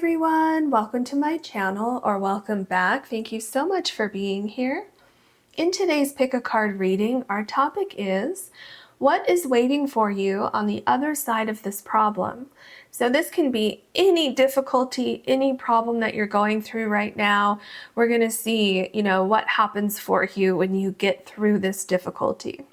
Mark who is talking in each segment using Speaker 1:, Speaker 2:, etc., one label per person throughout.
Speaker 1: everyone, welcome to my channel, or welcome back. Thank you so much for being here. In today's Pick a Card reading, our topic is, what is waiting for you on the other side of this problem? So this can be any difficulty, any problem that you're going through right now. We're going to see, what happens for you when you get through this difficulty.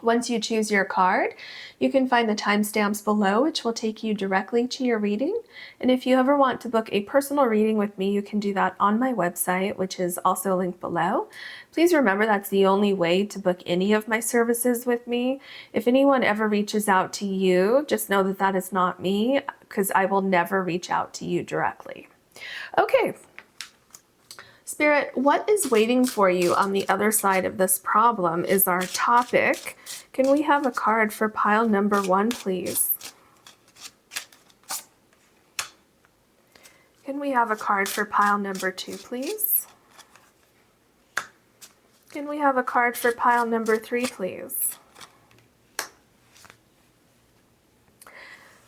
Speaker 1: Once you choose your card, you can find the timestamps below, which will take you directly to your reading. And if you ever want to book a personal reading with me, you can do that on my website, which is also linked below. Please remember that's the only way to book any of my services with me. If anyone ever reaches out to you, just know that that is not me, because I will never reach out to you directly. Okay. Spirit, what is waiting for you on the other side of this problem is our topic. Can we have a card for pile number 1, please? Can we have a card for pile number 2, please? Can we have a card for pile number 3, please?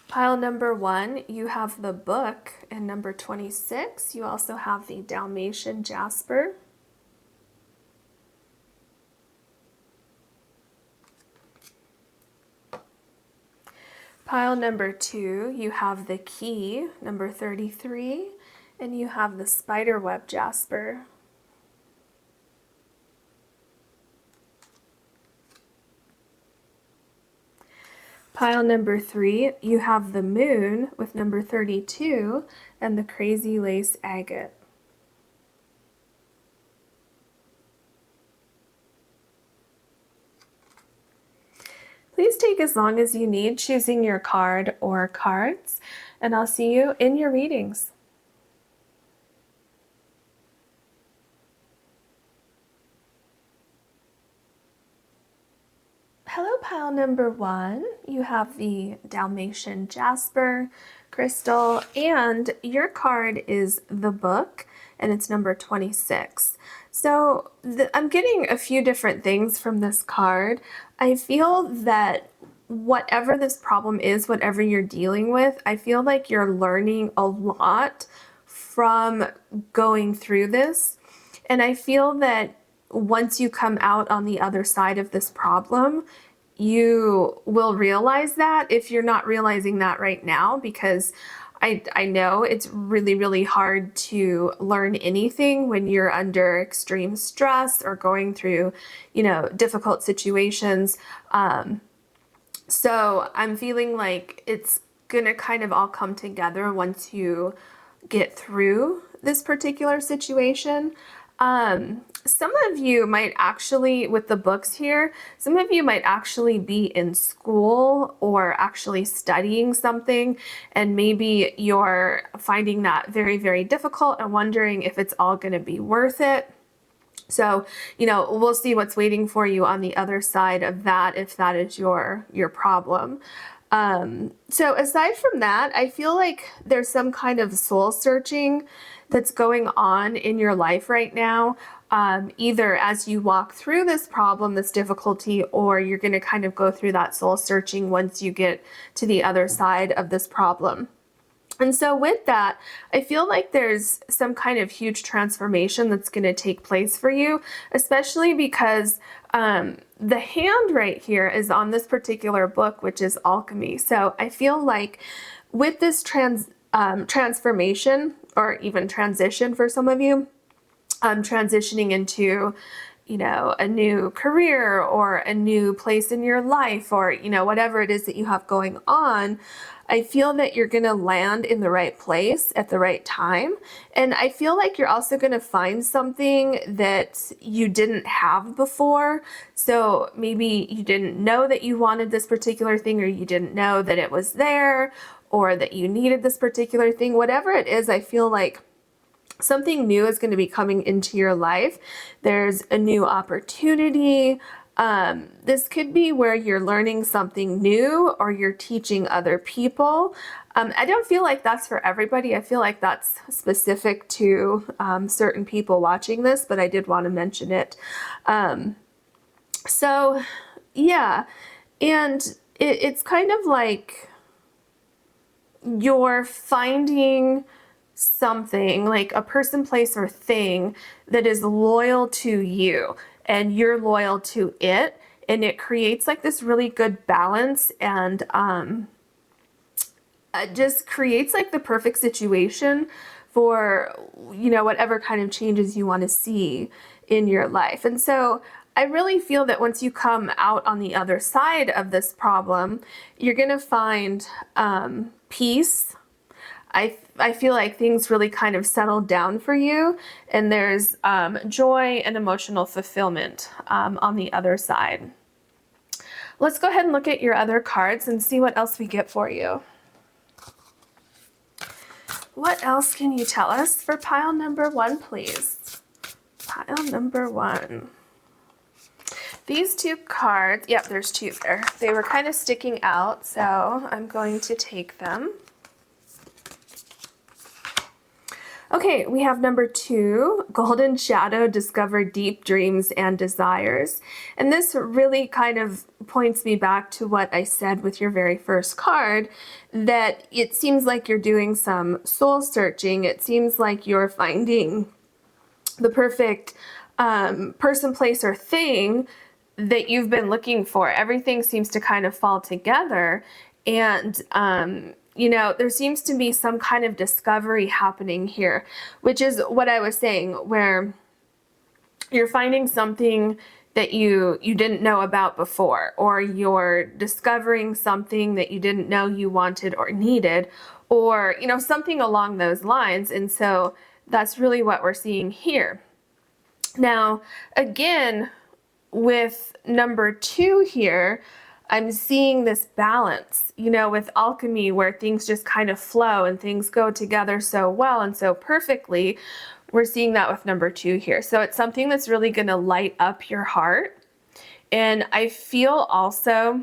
Speaker 1: Pile number 1, you have the book, and number 26, you also have the Dalmatian Jasper. Pile number 2, you have the key, number 33, and you have the spiderweb Jasper. Pile number 3, you have the moon with number 32 and the crazy lace agate. Please take as long as you need choosing your card or cards, and I'll see you in your readings. Hello, pile number 1. You have the Dalmatian Jasper crystal, and your card is the book, and it's number 26. So I'm getting a few different things from this card. I feel that whatever this problem is, whatever you're dealing with, I feel like you're learning a lot from going through this. And I feel that once you come out on the other side of this problem, you will realize that if you're not realizing that right now, because I know it's really, really hard to learn anything when you're under extreme stress or going through, difficult situations. So I'm feeling like it's going to kind of all come together once you get through this particular situation. Some of you might actually, with the books here, some of you might actually be in school or actually studying something, and maybe you're finding that very, very difficult and wondering if it's all going to be worth it. So, we'll see what's waiting for you on the other side of that, if that is your problem. So aside from that, I feel like there's some kind of soul searching that's going on in your life right now, either as you walk through this problem, this difficulty, or you're going to kind of go through that soul searching once you get to the other side of this problem. And so with that, I feel like there's some kind of huge transformation that's going to take place for you, especially because the hand right here is on this particular book, which is alchemy. So I feel like with this transformation, or even transition for some of you, transitioning into a new career or a new place in your life, or whatever it is that you have going on, I feel that you're going to land in the right place at the right time. And I feel like you're also going to find something that you didn't have before. So maybe you didn't know that you wanted this particular thing, or you didn't know that it was there, or that you needed this particular thing. Whatever it is, I feel like something new is going to be coming into your life. There's a new opportunity. This could be where you're learning something new, or you're teaching other people. I don't feel like that's for everybody. I feel like that's specific to certain people watching this, but I did want to mention it. So yeah, and it's kind of like you're finding something, like a person, place, or thing that is loyal to you and you're loyal to it, and it creates like this really good balance, and it just creates like the perfect situation for, you know, whatever kind of changes you want to see in your life. And so I really feel that once you come out on the other side of this problem, you're going to find peace. I feel like things really kind of settled down for you, and there's joy and emotional fulfillment on the other side. Let's go ahead and look at your other cards and see what else we get for you. What else can you tell us for pile number 1, please? Pile number 1. These 2 cards, yep, there's 2 there. They were kind of sticking out, so I'm going to take them. Okay, we have number 2, Golden Shadow, discover deep dreams and desires. And this really kind of points me back to what I said with your very first card, that it seems like you're doing some soul searching. It seems like you're finding the perfect person, place, or thing that you've been looking for. Everything seems to kind of fall together, and you know, there seems to be some kind of discovery happening here, which is what I was saying, where you're finding something that you didn't know about before, or you're discovering something that you didn't know you wanted or needed, or, you know, something along those lines. And so that's really what we're seeing here. Now, again, with number 2 here, I'm seeing this balance, you know, with alchemy, where things just kind of flow and things go together so well and so perfectly. We're seeing that with number 2 here. So it's something that's really going to light up your heart. And I feel also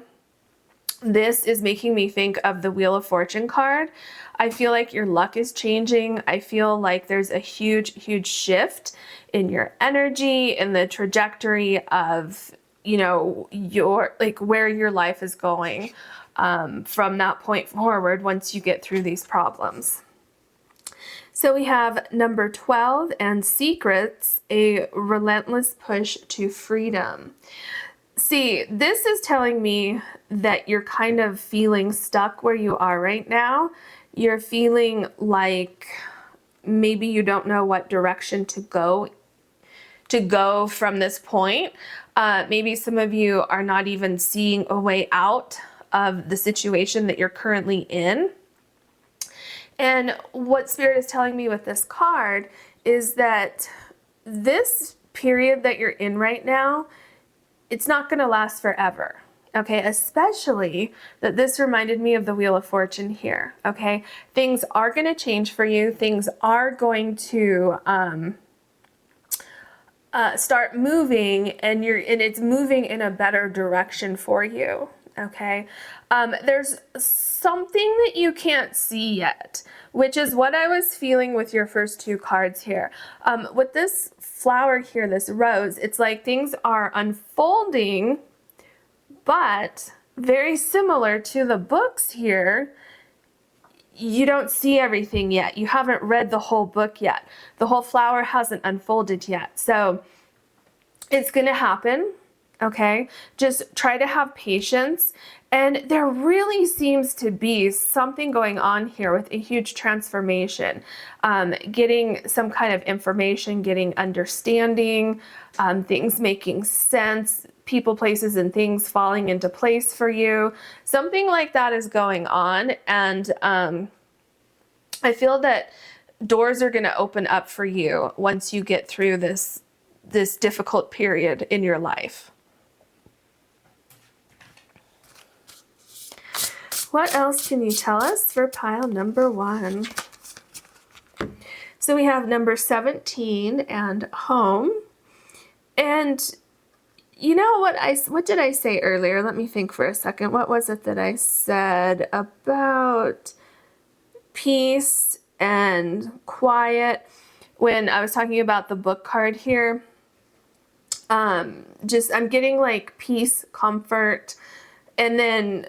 Speaker 1: this is making me think of the Wheel of Fortune card. I feel like your luck is changing. I feel like there's a huge, huge shift in your energy, in the trajectory of, you know, your, like, where your life is going from that point forward once you get through these problems. So we have number 12, and secrets, a relentless push to freedom. See, this is telling me that you're kind of feeling stuck where you are right now. You're feeling like maybe you don't know what direction to go from this point. Maybe some of you are not even seeing a way out of the situation that you're currently in. And what Spirit is telling me with this card is that this period that you're in right now, it's not going to last forever. Okay, especially that this reminded me of the Wheel of Fortune here. Okay, things are going to change for you. Things are going to start moving, and it's moving in a better direction for you. Okay, there's something that you can't see yet, which is what I was feeling with your first 2 cards here. With this flower here, this rose, it's like things are unfolding, but very similar to the books here. You don't see everything yet. You haven't read the whole book yet. The whole flower hasn't unfolded yet. So it's going to happen. Okay, just try to have patience. And there really seems to be something going on here with a huge transformation, getting some kind of information, getting understanding, things making sense, people, places, and things falling into place for you. Something like that is going on. And I feel that doors are going to open up for you once you get through this difficult period in your life. What else can you tell us for pile number 1? So we have number 17 and home. And you know what did I say earlier? Let me think for a second. What was it that I said about peace and quiet when I was talking about the book card here? I'm getting like peace, comfort, and then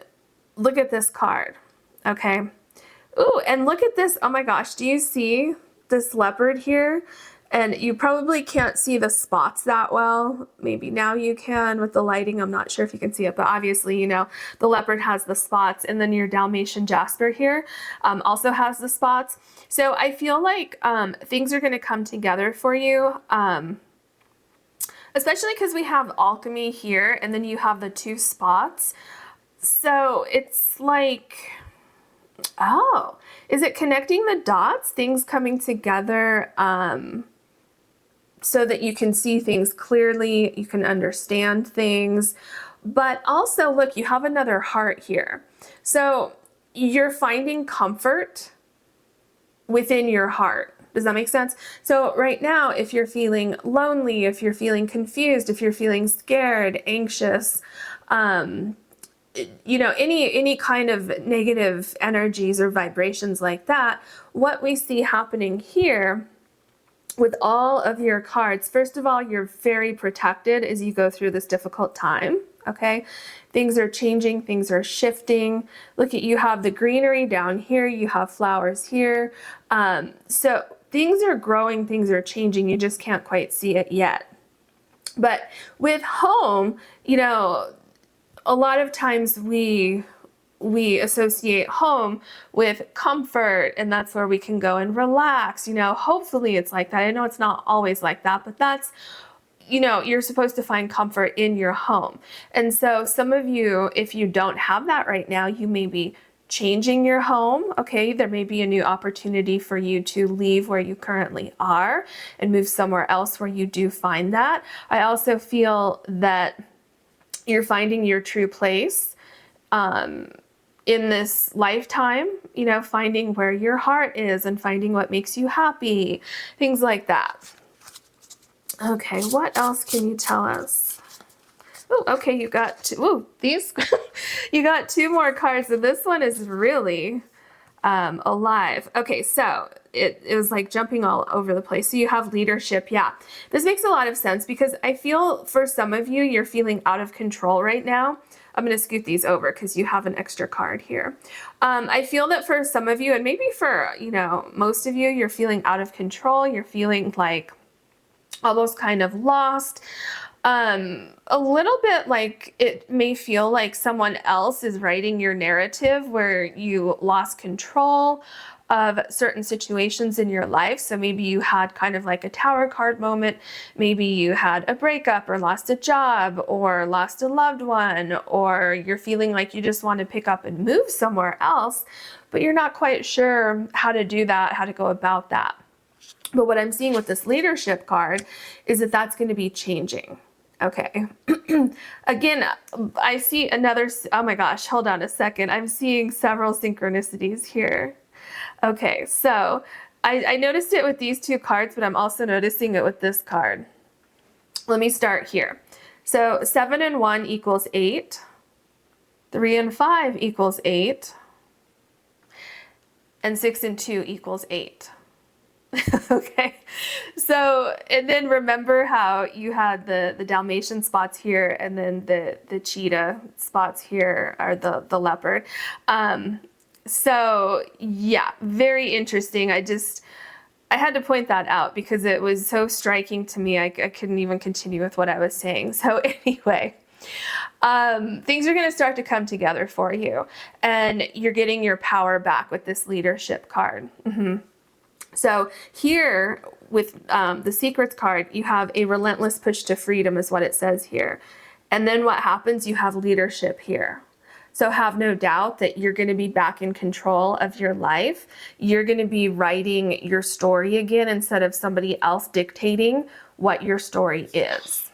Speaker 1: look at this card, okay? Ooh, and look at this. Oh my gosh, do you see this leopard here? And you probably can't see the spots that well. Maybe now you can with the lighting. I'm not sure if you can see it, but obviously, you know, the leopard has the spots, and then your Dalmatian Jasper here also has the spots. So I feel like things are going to come together for you, especially because we have alchemy here, and then you have the two spots. So it's like, oh, is it connecting the dots? Things coming together so that you can see things clearly, you can understand things. But also, look, you have another heart here. So you're finding comfort within your heart. Does that make sense? So right now, if you're feeling lonely, if you're feeling confused, if you're feeling scared, anxious, you know, any kind of negative energies or vibrations like that, what we see happening here with all of your cards, first of all, you're very protected as you go through this difficult time, okay? Things are changing, things are shifting. Look at, you have the greenery down here, you have flowers here. So things are growing, things are changing, you just can't quite see it yet. But with home, you know, a lot of times we associate home with comfort, and that's where we can go and relax. You know, hopefully it's like that. I know it's not always like that, but that's, you know, you're supposed to find comfort in your home. And so some of you, if you don't have that right now, you may be changing your home. Okay, there may be a new opportunity for you to leave where you currently are and move somewhere else where you do find that. I also feel that you're finding your true place in this lifetime, you know, finding where your heart is and finding what makes you happy, things like that. Okay, what else can you tell us? Oh, okay, you got two, ooh, these, you got two more cards, and this one is really alive. Okay, so it was like jumping all over the place. So you have leadership. Yeah, this makes a lot of sense because I feel for some of you, you're feeling out of control right now. I'm going to scoot these over because you have an extra card here. I feel that for some of you, and maybe for, you know, most of you, you're feeling out of control. You're feeling like almost kind of lost. A little bit like it may feel like someone else is writing your narrative where you lost control of certain situations in your life. So maybe you had kind of like a tower card moment. Maybe you had a breakup or lost a job or lost a loved one, or you're feeling like you just want to pick up and move somewhere else, but you're not quite sure how to do that, how to go about that. But what I'm seeing with this leadership card is that that's going to be changing. Okay. Again, I see another, oh my gosh, hold on a second. I'm seeing several synchronicities here. Okay, so I noticed it with these two cards, but I'm also noticing it with this card. Let me start here. So 7 and 1 equals 8. 3 and 5 equals 8. And 6 and 2 equals 8. Okay, so, and then remember how you had the Dalmatian spots here, and then the cheetah spots here are the leopard. So yeah, very interesting. I had to point that out because it was so striking to me. I couldn't even continue with what I was saying. So anyway, things are going to start to come together for you, and you're getting your power back with this leadership card. So here with the secrets card, you have a relentless push to freedom is what it says here. And then what happens, you have leadership here. So have no doubt that you're going to be back in control of your life. You're going to be writing your story again instead of somebody else dictating what your story is.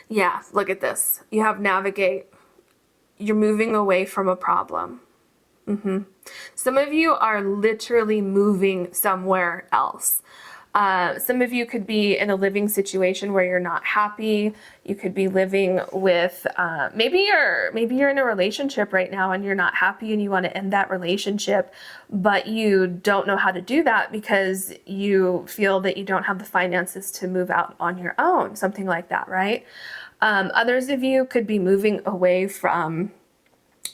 Speaker 1: Yeah, look at this. You have navigate. You're moving away from a problem. Some of you are literally moving somewhere else. Some of you could be in a living situation where you're not happy. You could be living with, maybe you're in a relationship right now and you're not happy and you want to end that relationship, but you don't know how to do that because you feel that you don't have the finances to move out on your own, something like that, right? Others of you could be moving away from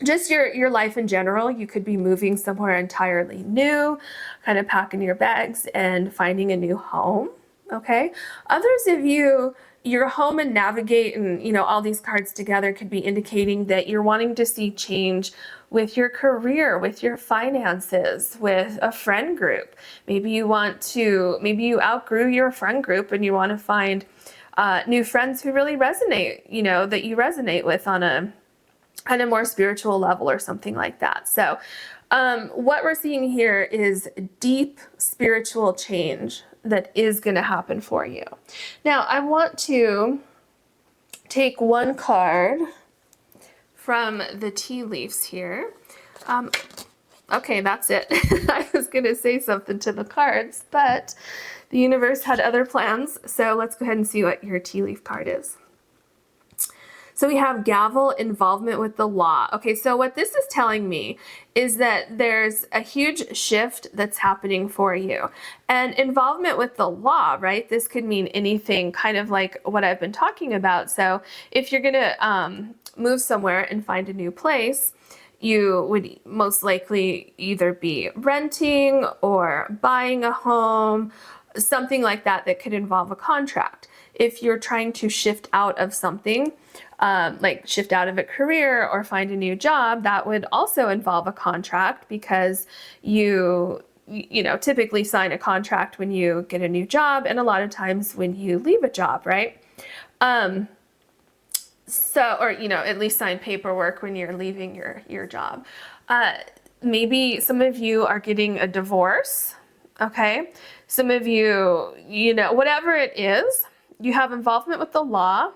Speaker 1: just your life in general. You could be moving somewhere entirely new, kind of packing your bags and finding a new home. Okay. Others of you, your home and navigate and, you know, all these cards together could be indicating that you're wanting to see change with your career, with your finances, with a friend group. Maybe you outgrew your friend group and you want to find new friends who really resonate, you know, that you resonate with on a more spiritual level or something like that. So what we're seeing here is deep spiritual change that is going to happen for you. Now, I want to take one card from the tea leaves here. Okay, that's it. I was going to say something to the cards, but the universe had other plans. So let's go ahead and see what your tea leaf card is. So we have gavel, involvement with the law. Okay, so what this is telling me is that there's a huge shift that's happening for you. And involvement with the law, right? This could mean anything, kind of like what I've been talking about. So if you're going to move somewhere and find a new place, you would most likely either be renting or buying a home, something like that that could involve a contract. If you're trying to shift out of something, like shift out of a career or find a new job, that would also involve a contract, because you know, typically sign a contract when you get a new job, and a lot of times when you leave a job, right? Or, you know, at least sign paperwork when you're leaving your job. Maybe some of you are getting a divorce, okay? Some of you, you know, whatever it is, you have involvement with the law.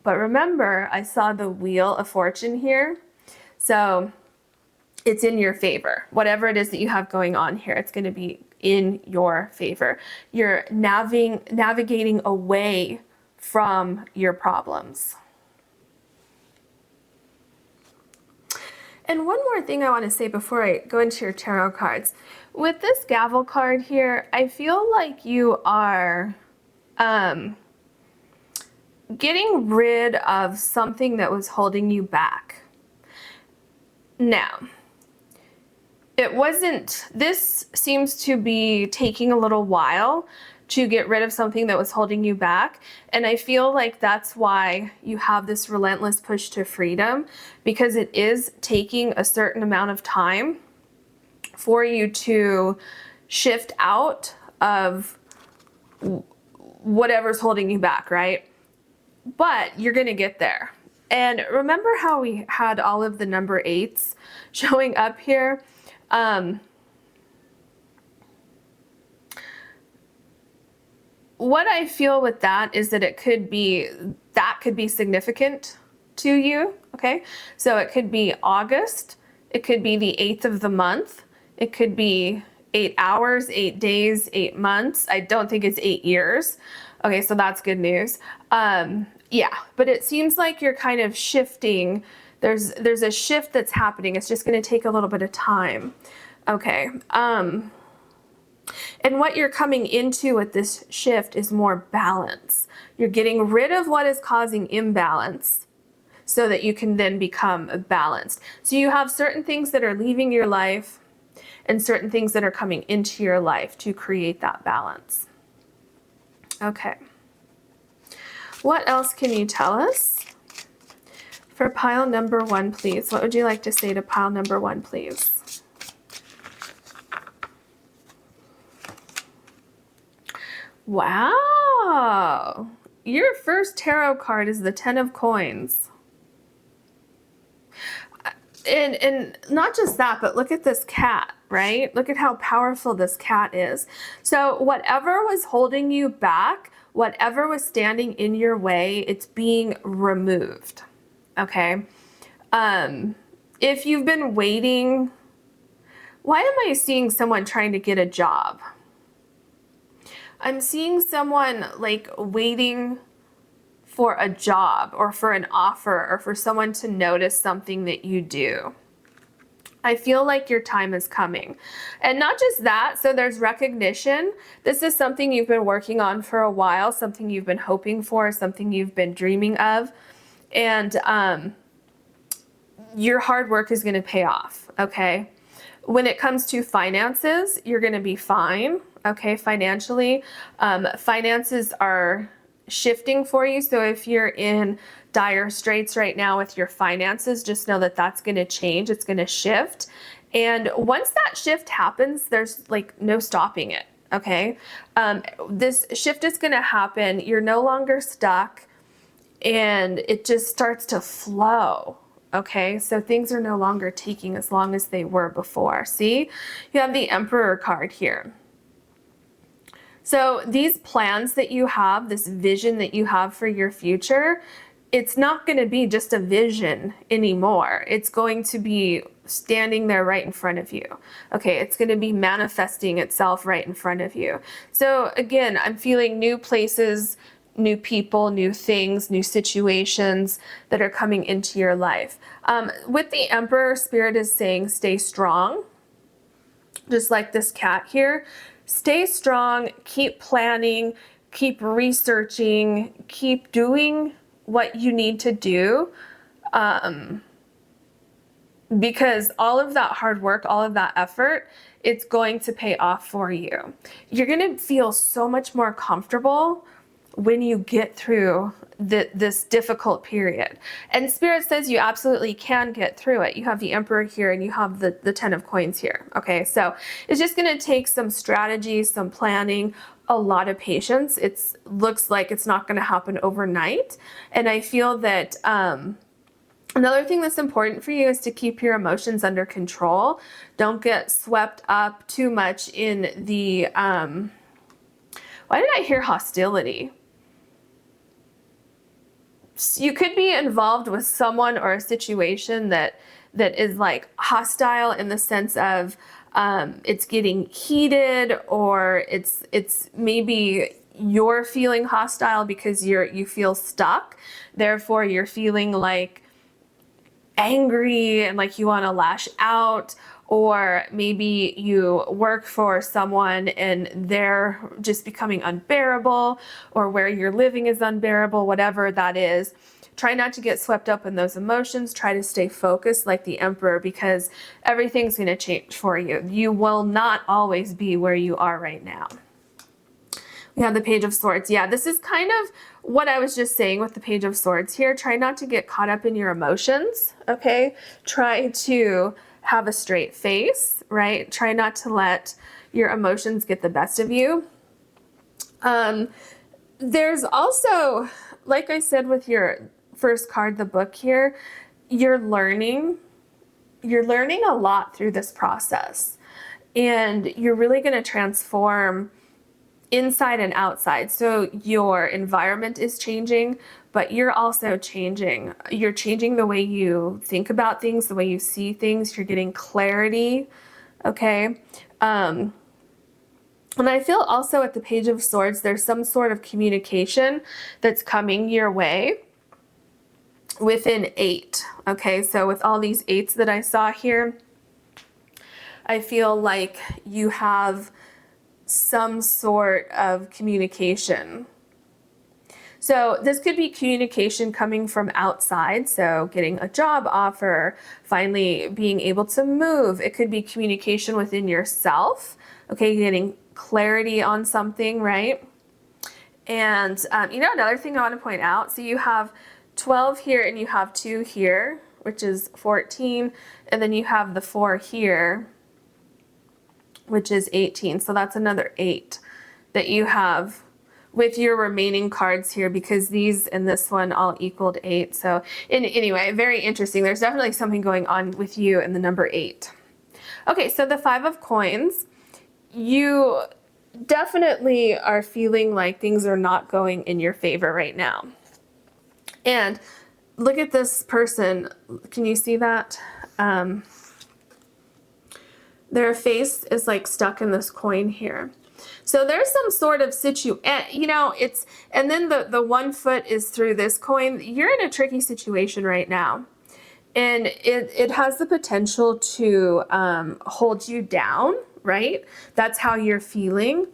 Speaker 1: But remember, I saw the Wheel of Fortune here. So it's in your favor. Whatever it is that you have going on here, it's going to be in your favor. You're navigating away from your problems. And one more thing I want to say before I go into your tarot cards. With this gavel card here, I feel like you are getting rid of something that was holding you back. Now, this seems to be taking a little while to get rid of something that was holding you back. And I feel like that's why you have this relentless push to freedom, because it is taking a certain amount of time for you to shift out of whatever's holding you back, right? But you're going to get there. And remember how we had all of the number 8s showing up here? What I feel with that is that could be significant to you, okay? So it could be August, it could be the 8th of the month, it could be 8 hours, 8 days, 8 months. I don't think it's 8 years. Okay, so that's good news. Yeah, but it seems like you're kind of shifting. There's a shift that's happening. It's just going to take a little bit of time. Okay. And what you're coming into with this shift is more balance. You're getting rid of what is causing imbalance so that you can then become balanced. So you have certain things that are leaving your life and certain things that are coming into your life to create that balance. Okay. What else can you tell us? For pile number 1, please. What would you like to say to pile number 1, please? Wow. Your first tarot card is the 10 of Coins. And not just that, but look at this cat, right? Look at how powerful this cat is. So whatever was holding you back, whatever was standing in your way, it's being removed, okay? If you've been waiting, why am I seeing someone trying to get a job? I'm seeing someone like waiting for a job or for an offer or for someone to notice something that you do. I feel like your time is coming. And not just that, so there's recognition. This is something you've been working on for a while, something you've been hoping for, something you've been dreaming of. And your hard work is going to pay off, okay? When it comes to finances, you're going to be fine, okay, financially. Finances are shifting for you, so if you're in dire straits right now with your finances, just know that that's going to change. It's going to shift. And once that shift happens, there's like no stopping it, okay? This shift is going to happen. You're no longer stuck, and it just starts to flow. Okay, so things are no longer taking as long as they were before. See, you have the Emperor card here. So these plans that you have, this vision that you have for your future, it's not going to be just a vision anymore. It's going to be standing there right in front of you. Okay, it's going to be manifesting itself right in front of you. So again, I'm feeling new places, new people, new things, new situations that are coming into your life. With the Emperor, Spirit is saying stay strong, just like this cat here. Stay strong, keep planning, keep researching, keep doing what you need to do, because all of that hard work, all of that effort, it's going to pay off for you. You're going to feel so much more comfortable when you get through this difficult period. And Spirit says you absolutely can get through it. You have the Emperor here and you have the 10 of coins here. Okay, so it's just going to take some strategy, some planning, a lot of patience. It looks like it's not going to happen overnight. And I feel that another thing that's important for you is to keep your emotions under control. Don't get swept up too much in the, why did I hear hostility? You could be involved with someone or a situation that is like hostile in the sense of it's getting heated, or it's maybe you're feeling hostile because you feel stuck. Therefore, you're feeling like angry and like you want to lash out. Or maybe you work for someone and they're just becoming unbearable, or where you're living is unbearable, whatever that is. Try not to get swept up in those emotions. Try to stay focused like the Emperor, because everything's going to change for you. You will not always be where you are right now. We have the Page of Swords. Yeah, this is kind of what I was just saying with the Page of Swords here. Try not to get caught up in your emotions, okay? Try to have a straight face, right? Try not to let your emotions get the best of you. There's also, like I said with your first card, the book here, you're learning a lot through this process, and you're really going to transform inside and outside. So your environment is changing, but you're also changing. You're changing the way you think about things, the way you see things. You're getting clarity, okay? And I feel also at the Page of Swords, there's some sort of communication that's coming your way within 8, okay? So with all these 8s that I saw here, I feel like you have some sort of communication. So this could be communication coming from outside, so getting a job offer, finally being able to move. It could be communication within yourself, okay, getting clarity on something, right? And another thing I want to point out, so you have 12 here and you have 2 here, which is 14, and then you have the 4 here, which is 18. So that's another 8 that you have with your remaining cards here, because these and this one all equaled 8. So anyway, very interesting. There's definitely something going on with you in the number 8. Okay, so the 5 of coins, you definitely are feeling like things are not going in your favor right now. And look at this person. Can you see that? Their face is like stuck in this coin here. So there's some sort of and then the 1 foot is through this coin. You're in a tricky situation right now. And it has the potential to hold you down, right? That's how you're feeling.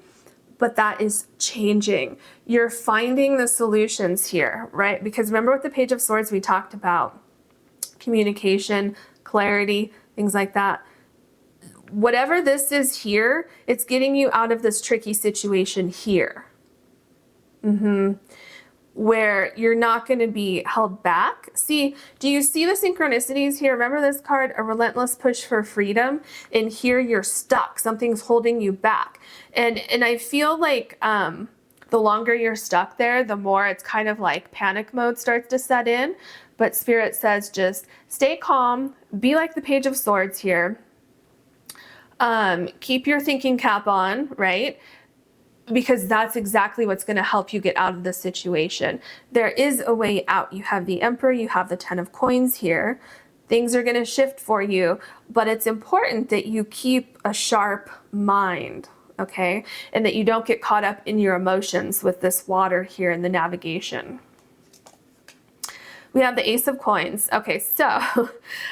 Speaker 1: But that is changing. You're finding the solutions here, right? Because remember with the Page of Swords, we talked about communication, clarity, things like that. Whatever this is here, it's getting you out of this tricky situation here. Where you're not going to be held back. See, do you see the synchronicities here? Remember this card, a relentless push for freedom, and here you're stuck. Something's holding you back. And I feel like the longer you're stuck there, the more it's kind of like panic mode starts to set in. But Spirit says just stay calm, be like the Page of Swords here. Keep your thinking cap on, right? Because that's exactly what's going to help you get out of this situation. There is a way out. You have the Emperor, you have the 10 of Coins here. Things are going to shift for you, but it's important that you keep a sharp mind, okay? And that you don't get caught up in your emotions with this water here in the navigation. We have the Ace of Coins. Okay, so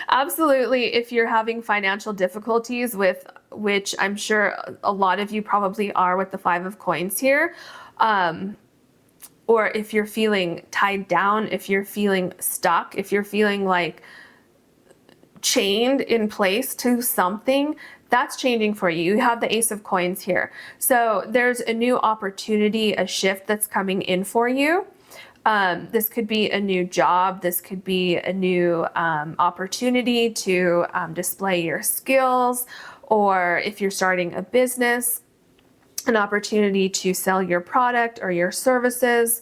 Speaker 1: absolutely, if you're having financial difficulties with, which I'm sure a lot of you probably are with the 5 of Coins here, or if you're feeling tied down, if you're feeling stuck, if you're feeling like chained in place to something, that's changing for you. You have the Ace of Coins here. So there's a new opportunity, a shift that's coming in for you. This could be a new job. This could be a new opportunity to display your skills, or if you're starting a business, an opportunity to sell your product or your services.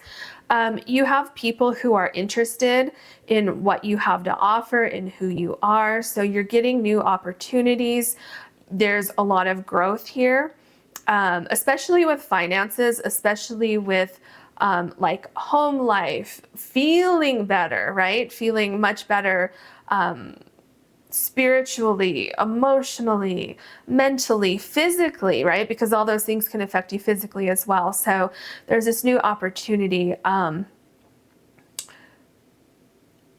Speaker 1: You have people who are interested in what you have to offer and who you are. So you're getting new opportunities. There's a lot of growth here, especially with finances, especially with like home life, feeling better, right? Feeling much better spiritually, emotionally, mentally, physically, right? Because all those things can affect you physically as well. So there's this new opportunity.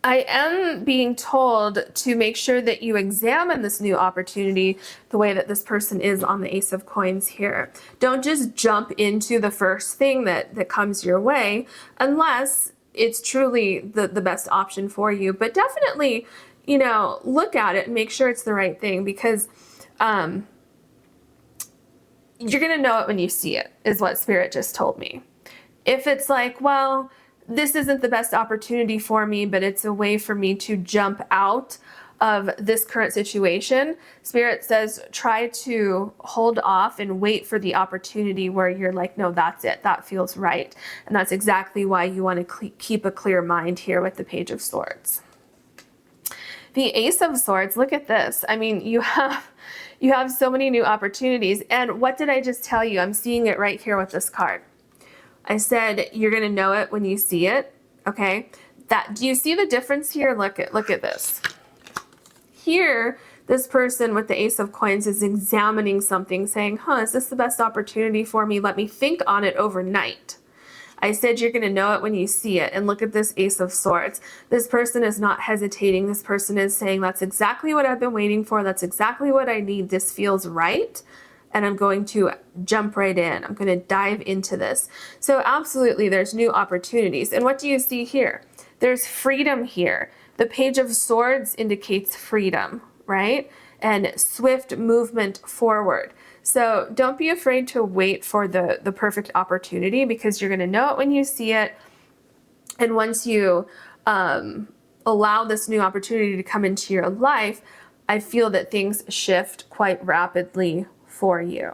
Speaker 1: I am being told to make sure that you examine this new opportunity the way that this person is on the Ace of Coins here. Don't just jump into the first thing that comes your way unless it's truly the best option for you. But definitely, you know, look at it and make sure it's the right thing, because you're going to know it when you see it, is what Spirit just told me. If it's like, well, this isn't the best opportunity for me, but it's a way for me to jump out of this current situation, Spirit says try to hold off and wait for the opportunity where you're like, no, that's it. That feels right. And that's exactly why you want to keep a clear mind here with the Page of Swords. The Ace of Swords, look at this. I mean, you have so many new opportunities. And what did I just tell you? I'm seeing it right here with this card. I said you're going to know it when you see it, okay? Do you see the difference here? Look at this. Here, this person with the Ace of Coins is examining something, saying, is this the best opportunity for me? Let me think on it overnight. I said you're going to know it when you see it. And look at this Ace of Swords. This person is not hesitating. This person is saying, that's exactly what I've been waiting for. That's exactly what I need. This feels right. And I'm going to jump right in. I'm going to dive into this. So absolutely, there's new opportunities. And what do you see here? There's freedom here. The Page of Swords indicates freedom, right? And swift movement forward. So don't be afraid to wait for the perfect opportunity, because you're going to know it when you see it. And once you allow this new opportunity to come into your life, I feel that things shift quite rapidly for you.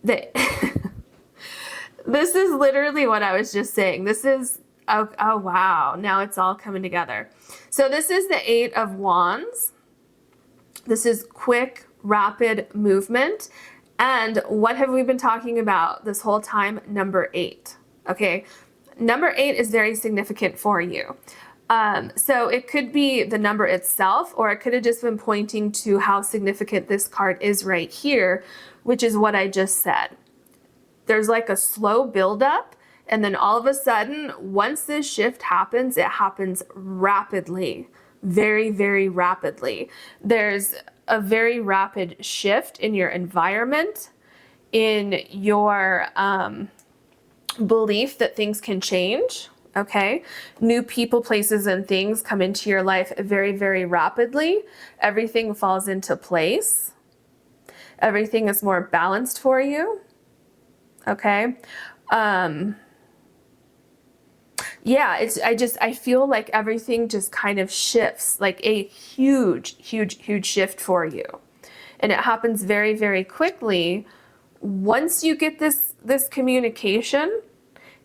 Speaker 1: This is literally what I was just saying. This is, oh wow, now it's all coming together. So this is the 8 of Wands. This is quick, rapid movement. And what have we been talking about this whole time? Number 8, okay? Number 8 is very significant for you. So it could be the number itself, or it could have just been pointing to how significant this card is right here, which is what I just said. There's like a slow buildup, and then all of a sudden, once this shift happens, it happens rapidly, very, very rapidly. There's a very rapid shift in your environment, in your belief that things can change, Okay, new people, places, and things come into your life very, very rapidly. Everything falls into place. Everything is more balanced for you. Okay. Yeah, I feel like everything just kind of shifts, like a huge, huge, huge shift for you. And it happens very, very quickly. Once you get this communication,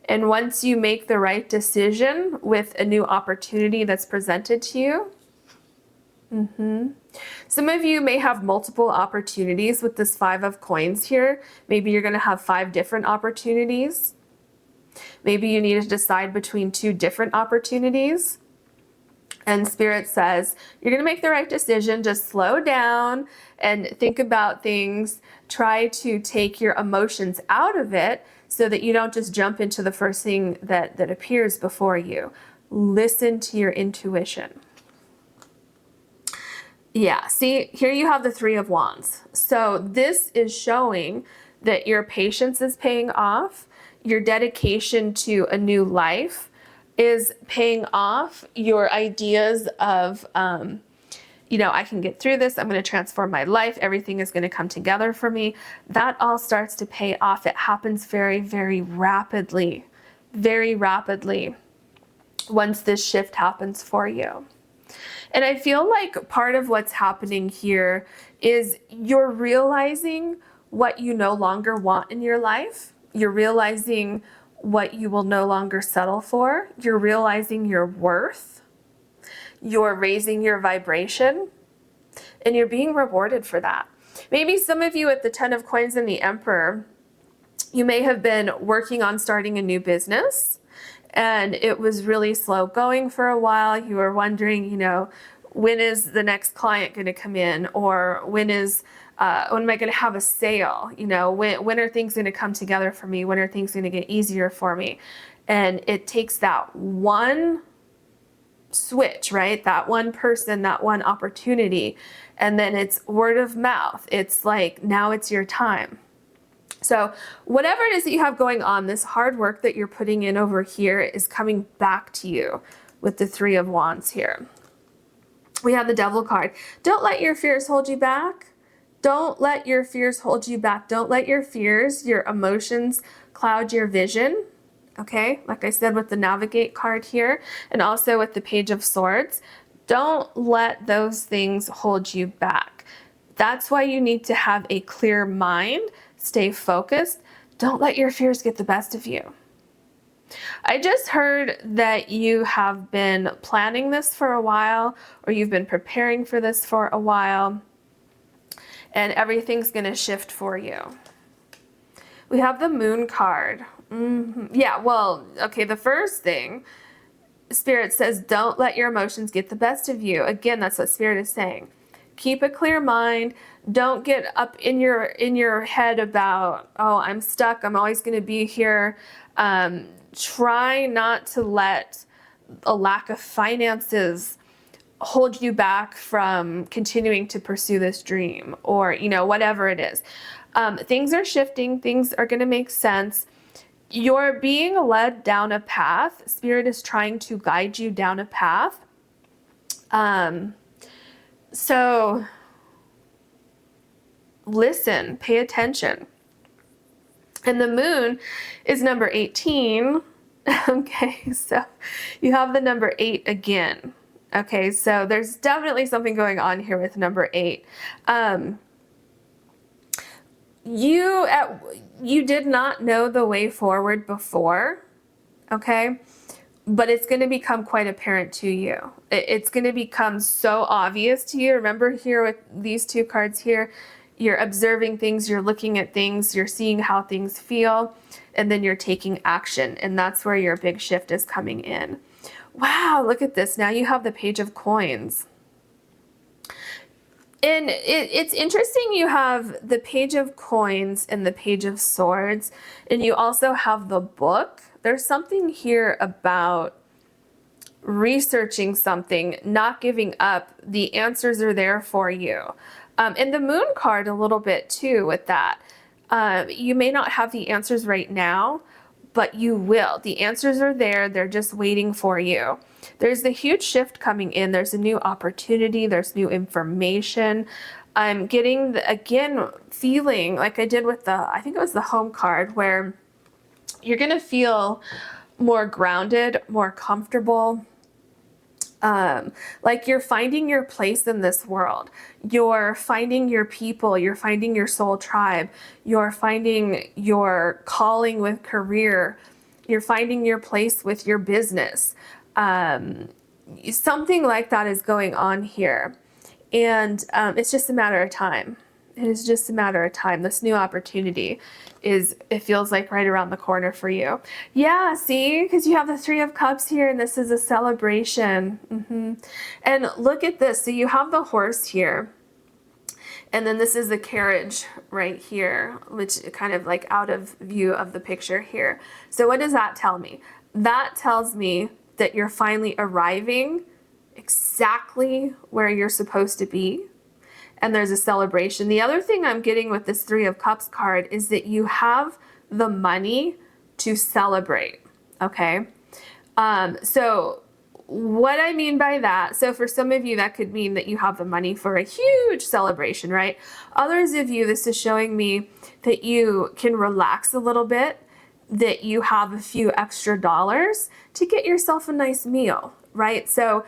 Speaker 1: and once you make the right decision with a new opportunity that's presented to you. Some of you may have multiple opportunities with this 5 of coins here. Maybe you're going to have 5 different opportunities. Maybe you need to decide between 2 different opportunities. And Spirit says, you're going to make the right decision. Just slow down and think about things. Try to take your emotions out of it so that you don't just jump into the first thing that appears before you. Listen to your intuition. Yeah, see, here you have the 3 of Wands. So this is showing that your patience is paying off. Your dedication to a new life is paying off. Your ideas of, I can get through this. I'm going to transform my life. Everything is going to come together for me. That all starts to pay off. It happens very, very rapidly once this shift happens for you. And I feel like part of what's happening here is you're realizing what you no longer want in your life. You're realizing what you will no longer settle for. You're realizing your worth. You're raising your vibration. And you're being rewarded for that. Maybe some of you at the 10 of Coins and the Emperor, you may have been working on starting a new business. And it was really slow going for a while. You were wondering, when is the next client going to come in? Or when am I going to have a sale? When are things going to come together for me? When are things going to get easier for me? And it takes that one switch, right? That one person, that one opportunity. And then it's word of mouth. It's like, now it's your time. So whatever it is that you have going on, this hard work that you're putting in over here is coming back to you with the 3 of Wands here. We have the Devil card. Don't let your fears hold you back. Don't let your fears hold you back. Don't let your fears, your emotions cloud your vision. Okay, like I said with the Navigate card here and also with the Page of Swords, don't let those things hold you back. That's why you need to have a clear mind. Stay focused. Don't let your fears get the best of you. I just heard that you have been planning this for a while, or you've been preparing for this for a while, and everything's going to shift for you. We have the Moon card. Yeah, well, okay, the first thing, Spirit says, don't let your emotions get the best of you. Again, that's what Spirit is saying. Keep a clear mind. Don't get up in your head about, oh, I'm stuck. I'm always going to be here. Try not to let a lack of finances hold you back from continuing to pursue this dream, or, whatever it is. Things are shifting. Things are going to make sense. You're being led down a path. Spirit is trying to guide you down a path. So listen, pay attention. And the Moon is number 18. Okay, so you have the number 8 again. Okay, so there's definitely something going on here with number 8. You did not know the way forward before, okay? But it's going to become quite apparent to you. It's going to become so obvious to you. Remember here with these 2 cards here, you're observing things, you're looking at things, you're seeing how things feel, and then you're taking action. And that's where your big shift is coming in. Wow, look at this. Now you have the Page of Coins. And it's interesting, you have the Page of Coins and the Page of Swords, and you also have the book. There's something here about researching something, not giving up. The answers are there for you. And the Moon card a little bit too with that. You may not have the answers right now, but you will. The answers are there. They're just waiting for you. There's a huge shift coming in. There's a new opportunity. There's new information. I'm getting, again, feeling like I did with I think it was the home card, where you're going to feel more grounded, more comfortable. Like you're finding your place in this world. You're finding your people. You're finding your soul tribe. You're finding your calling with career. You're finding your place with your business. Something like that is going on here. And it's just a matter of time. It is just a matter of time. This new opportunity it feels like right around the corner for you. Yeah, see, because you have the Three of Cups here, and this is a celebration. And look at this. So you have the horse here, and then this is the carriage right here, which kind of like out of view of the picture here. So what does that tell me? That tells me that you're finally arriving exactly where you're supposed to be. And there's a celebration. The other thing I'm getting with this Three of Cups card is that you have the money to celebrate, okay? So what I mean by that, so for some of you, that could mean that you have the money for a huge celebration, right? Others of you, this is showing me that you can relax a little bit, that you have a few extra dollars to get yourself a nice meal, right? So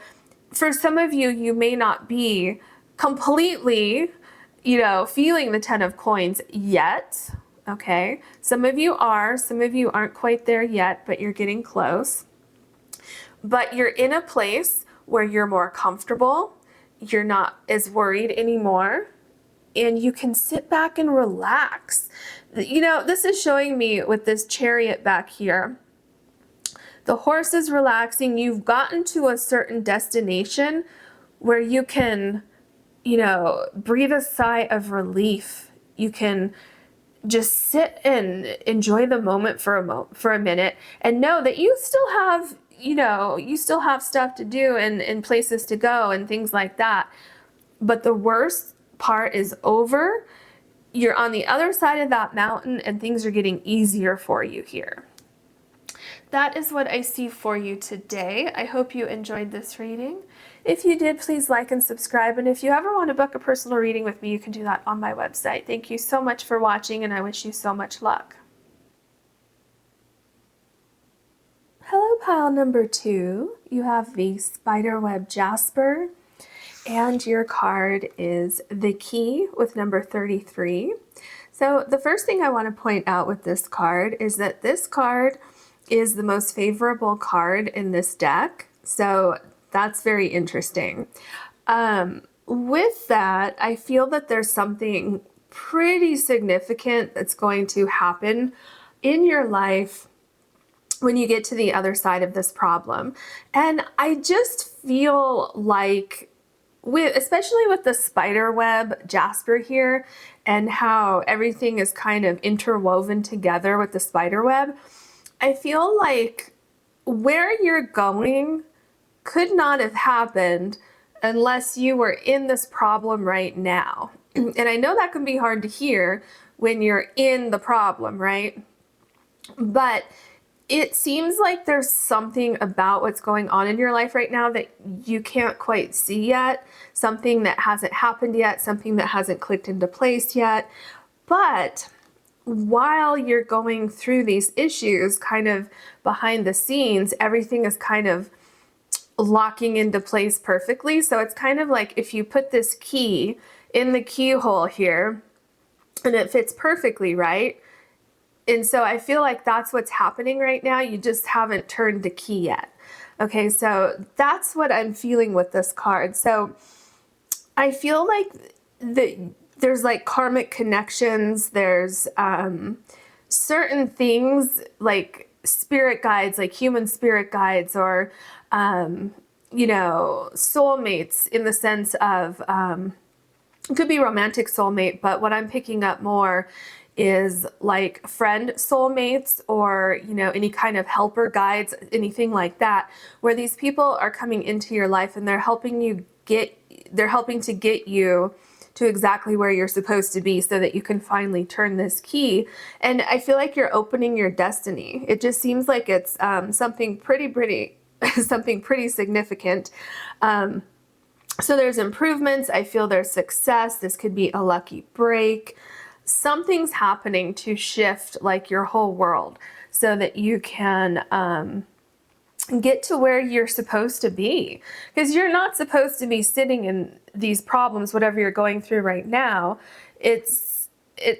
Speaker 1: for some of you, you may not be completely, feeling the 10 of coins yet, okay? Some of you aren't quite there yet, but you're getting close. But you're in a place where you're more comfortable, you're not as worried anymore, and you can sit back and relax. This is showing me with this Chariot back here. The horse is relaxing. You've gotten to a certain destination where you can breathe a sigh of relief. You can just sit and enjoy the moment for a minute, and know that you still have stuff to do and places to go and things like that. But the worst part is over. You're on the other side of that mountain, and things are getting easier for you here. That is what I see for you today. I hope you enjoyed this reading. If you did, please like and subscribe. And if you ever want to book a personal reading with me, you can do that on my website. Thank you so much for watching, and I wish you so much luck. Hello, pile number 2. You have the Spiderweb Jasper, and your card is the Key with number 33. So the first thing I want to point out with this card is that this card is the most favorable card in this deck. So that's very interesting. With that, I feel that there's something pretty significant that's going to happen in your life when you get to the other side of this problem. And I just feel like, especially with the Spiderweb Jasper here, and how everything is kind of interwoven together with the spiderweb, I feel like where you're going could not have happened unless you were in this problem right now. And I know that can be hard to hear when you're in the problem, right? But it seems like there's something about what's going on in your life right now that you can't quite see yet, something that hasn't happened yet, something that hasn't clicked into place yet. But while you're going through these issues, kind of behind the scenes, everything is kind of locking into place perfectly. So it's kind of like if you put this key in the keyhole here, and it fits perfectly, right? And so I feel like that's what's happening right now. You just haven't turned the key yet. Okay, so that's what I'm feeling with this card. So I feel like there's like karmic connections. There's certain things like spirit guides, like human spirit guides, or, soulmates, in the sense of, it could be romantic soulmate, but what I'm picking up more is like friend soulmates, or, any kind of helper guides, anything like that, where these people are coming into your life and they're helping to get you to exactly where you're supposed to be so that you can finally turn this key. And I feel like you're opening your destiny. It just seems like it's something pretty something pretty significant. So there's improvements. I feel there's success. This could be a lucky break. Something's happening to shift like your whole world so that you can get to where you're supposed to be, because you're not supposed to be sitting in these problems, whatever you're going through right now. It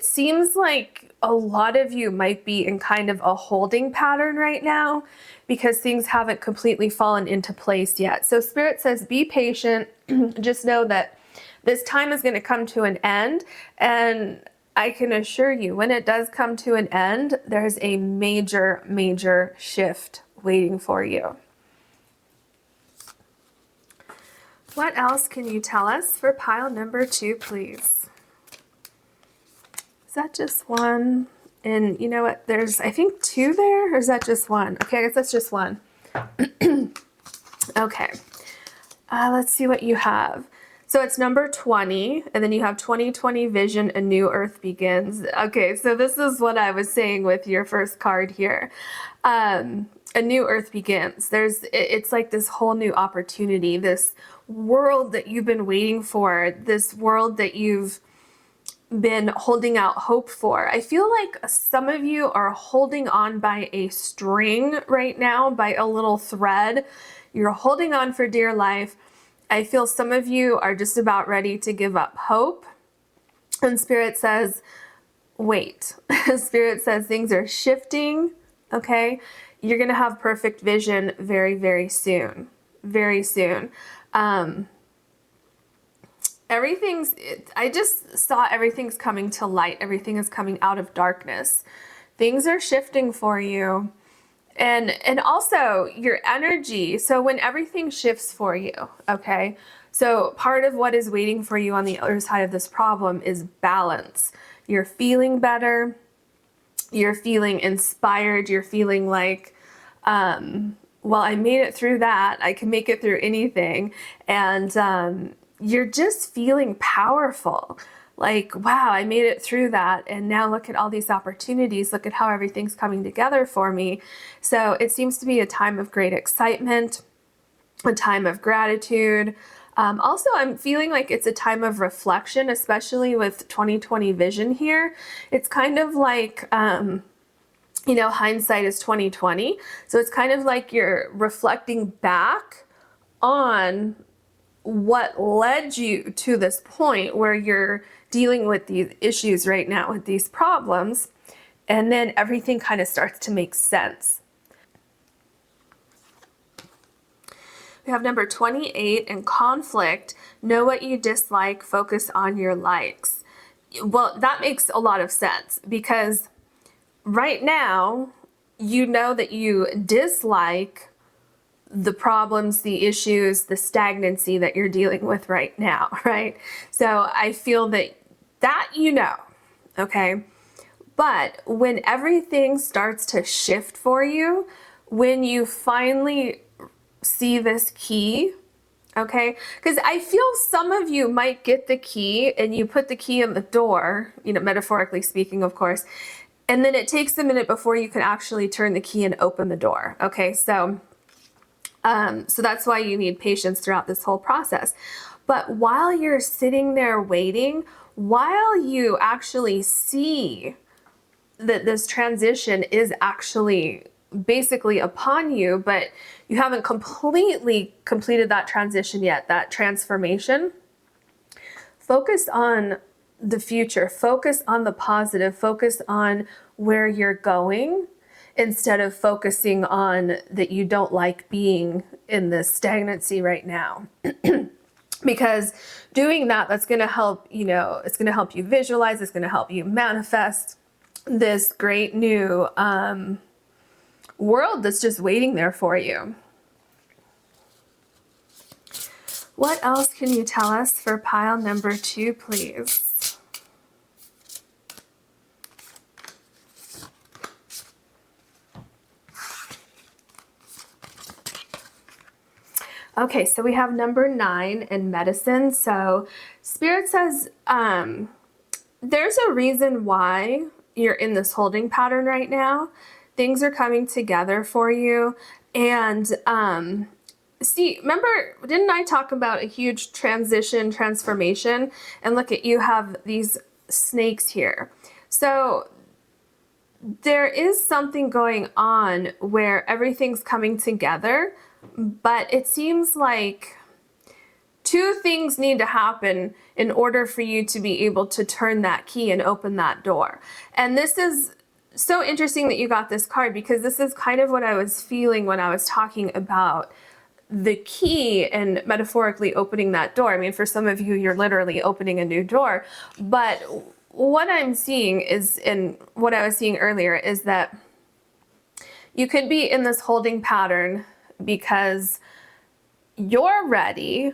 Speaker 1: seems like a lot of you might be in kind of a holding pattern right now because things haven't completely fallen into place yet. So Spirit says, be patient. Just know that this time is going to come to an end. And I can assure you, when it does come to an end, there's a major shift waiting for you. What else can you tell us for pile number 2, please? Is that just one? And you know what? There's, I think, 2 there, or is that just one? Okay, I guess that's just one. Okay. Let's see what you have. So it's number 20, and then you have 2020 vision, a new earth begins. Okay, so this is what I was saying with your first card here. A new earth begins. It's like this whole new opportunity, this world that you've been waiting for, this world that you've been holding out hope for. I feel like some of you are holding on by a string right now, by a little thread. You're holding on for dear life. I feel some of you are just about ready to give up hope. And Spirit says, wait. Spirit says things are shifting, okay? You're going to have perfect vision very soon. Very soon. I just saw everything's coming to light. Everything is coming out of darkness. Things are shifting for you. And also your energy. So when everything shifts for you, okay? So part of what is waiting for you on the other side of this problem is balance. You're feeling better. You're feeling inspired. You're feeling like, well, I made it through that. I can make it through anything. And you're just feeling powerful. Like, wow, I made it through that. And now look at all these opportunities. Look at how everything's coming together for me. So it seems to be a time of great excitement, a time of gratitude. Also, I'm feeling like it's a time of reflection, especially with 2020 vision here. It's kind of like, you know, hindsight is 2020. So it's kind of like you're reflecting back on what led you to this point where you're dealing with these issues right now, with these problems, and then everything kind of starts to make sense. We have number 28 in conflict. Know what you dislike, focus on your likes. Well, that makes a lot of sense because right now, you know that you dislike the problems, the issues, the stagnancy that you're dealing with right now, right? So I feel that you know, okay? But when everything starts to shift for you, when you finally see this key, okay? Because I feel some of you might get the key and you put the key in the door, you know, metaphorically speaking, of course, and then it takes a minute before you can actually turn the key and open the door, okay? So that's why you need patience throughout this whole process. But while you're sitting there waiting, while you actually see that this transition is actually basically upon you, but you haven't completely completed that transition yet, that transformation, focus on the future, focus on the positive, focus on where you're going, instead of focusing on that you don't like being in this stagnancy right now. Because doing that's going to help, you know, it's going to help you visualize, it's going to help you manifest this great new world that's just waiting there for you. What else can you tell us for pile number 2, please? Okay, so we have number 9 in medicine. So Spirit says, there's a reason why you're in this holding pattern right now. Things are coming together for you. And see, remember, didn't I talk about a huge transformation? And look at, you have these snakes here. So there is something going on where everything's coming together, but it seems like two things need to happen in order for you to be able to turn that key and open that door. And this is so interesting that you got this card, because this is kind of what I was feeling when I was talking about the key and metaphorically opening that door. I mean, for some of you, you're literally opening a new door. But what I'm seeing is, and what I was seeing earlier, is that you could be in this holding pattern because you're ready,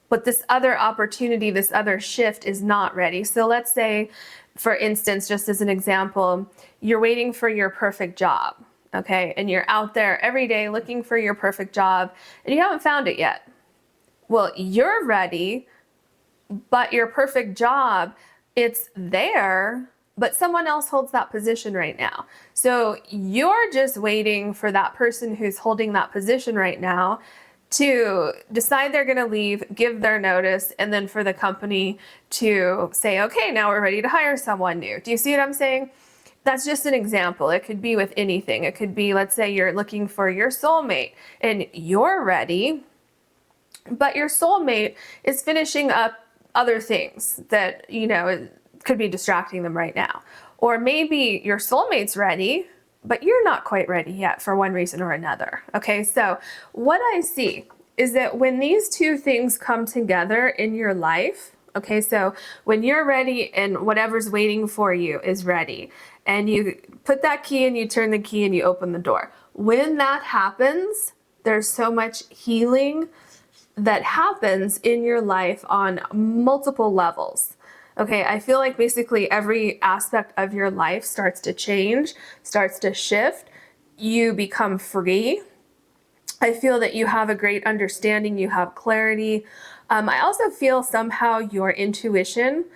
Speaker 1: but this other opportunity, this other shift is not ready. So let's say, for instance, just as an example, you're waiting for your perfect job, okay? And you're out there every day looking for your perfect job and you haven't found it yet. Well, you're ready, but your perfect job, it's there, but someone else holds that position right now. So you're just waiting for that person who's holding that position right now to decide they're going to leave, give their notice, and then for the company to say, okay, now we're ready to hire someone new. Do you see what I'm saying? That's just an example. It could be with anything. It could be, let's say you're looking for your soulmate and you're ready, but your soulmate is finishing up other things that, you know, could be distracting them right now. Or maybe your soulmate's ready, but you're not quite ready yet for one reason or another. Okay, so what I see is that when these two things come together in your life, okay, so when you're ready and whatever's waiting for you is ready, and you put that key and you turn the key and you open the door. When that happens, there's so much healing that happens in your life on multiple levels. Okay, I feel like basically every aspect of your life starts to change, starts to shift. You become free. I feel that you have a great understanding, you have clarity. I also feel somehow your intuition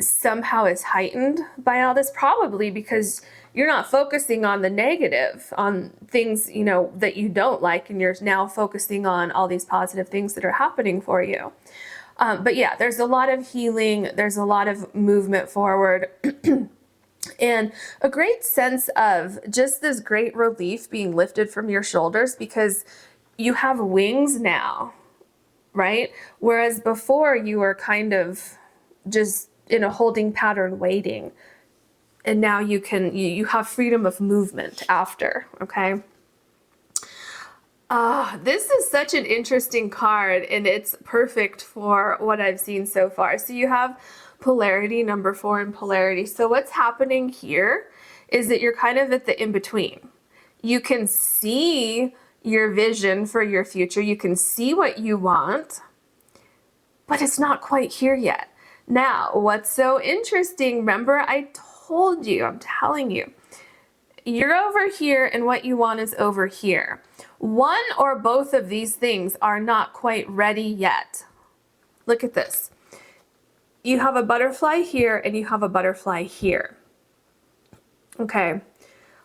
Speaker 1: somehow is heightened by all this, probably because you're not focusing on the negative, on things, you know, that you don't like, and you're now focusing on all these positive things that are happening for you. But yeah, there's a lot of healing, there's a lot of movement forward, and a great sense of just this great relief being lifted from your shoulders because you have wings now, right? Whereas before you were kind of just in a holding pattern waiting, and now you have freedom of movement after, okay? This is such an interesting card, and it's perfect for what I've seen so far. So you have polarity, number 4 in polarity. So what's happening here is that you're kind of at the in-between. You can see your vision for your future. You can see what you want, but it's not quite here yet. Now, what's so interesting, remember I told you, I'm telling you, you're over here and what you want is over here. One or both of these things are not quite ready yet. Look at this. You have a butterfly here and you have a butterfly here. Okay.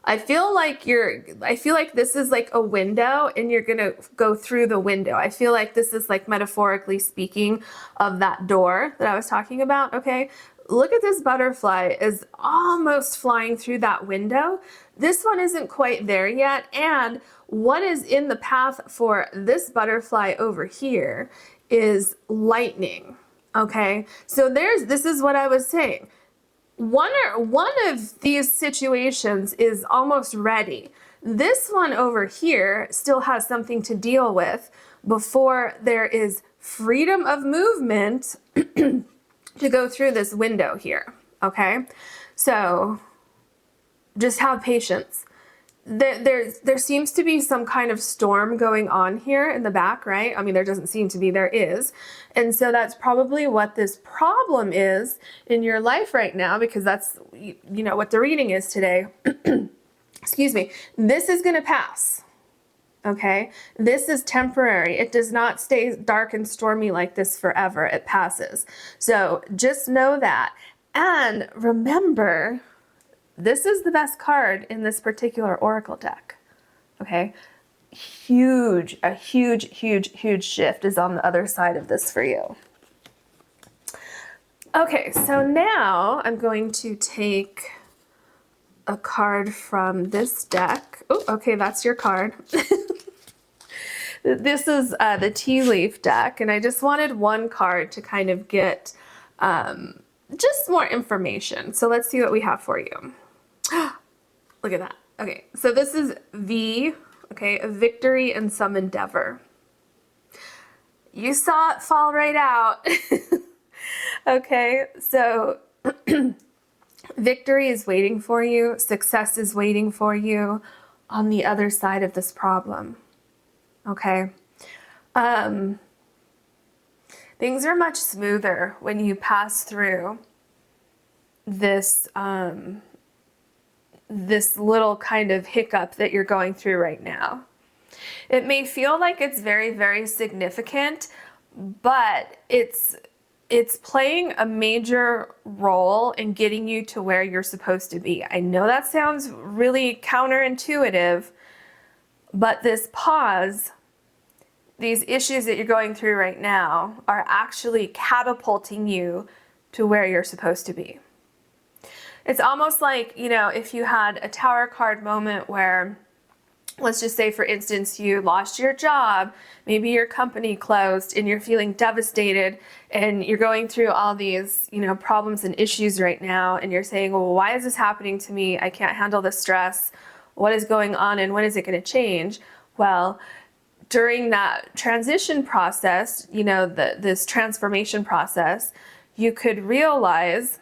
Speaker 1: I feel like this is like a window and you're going to go through the window. I feel like this is like metaphorically speaking of that door that I was talking about, okay? Look at this butterfly is almost flying through that window. This one isn't quite there yet. And what is in the path for this butterfly over here is lightning, okay? So this is what I was saying. One of these situations is almost ready. This one over here still has something to deal with before there is freedom of movement to go through this window here, okay? So just have patience. There seems to be some kind of storm going on here in the back, right? I mean, there doesn't seem to be, there is. And so that's probably what this problem is in your life right now, because that's, what the reading is today. Excuse me. This is going to pass. Okay, this is temporary. It does not stay dark and stormy like this forever. It passes. So just know that. And remember, this is the best card in this particular oracle deck. Okay, a huge, huge shift is on the other side of this for you. Okay, so now I'm going to take a card from this deck. Oh, okay, that's your card. This is the tea leaf deck, and I just wanted one card to kind of get just more information. So let's see what we have for you. Look at that. Okay, so this is V, okay, a victory and some endeavor. You saw it fall right out. Okay, so victory is waiting for you. Success is waiting for you on the other side of this problem. Okay. Things are much smoother when you pass through this this little kind of hiccup that you're going through right now. It may feel like it's very, very significant, but it's playing a major role in getting you to where you're supposed to be. I know that sounds really counterintuitive, but this pause, these issues that you're going through right now, are actually catapulting you to where you're supposed to be. It's almost like, you know, if you had a tower card moment where, let's just say, for instance, you lost your job, maybe your company closed, and you're feeling devastated, and you're going through all these, you know, problems and issues right now, and you're saying, well, why is this happening to me? I can't handle the stress. What is going on, and when is it going to change? Well, during that transition process, you know, this transformation process, you could realize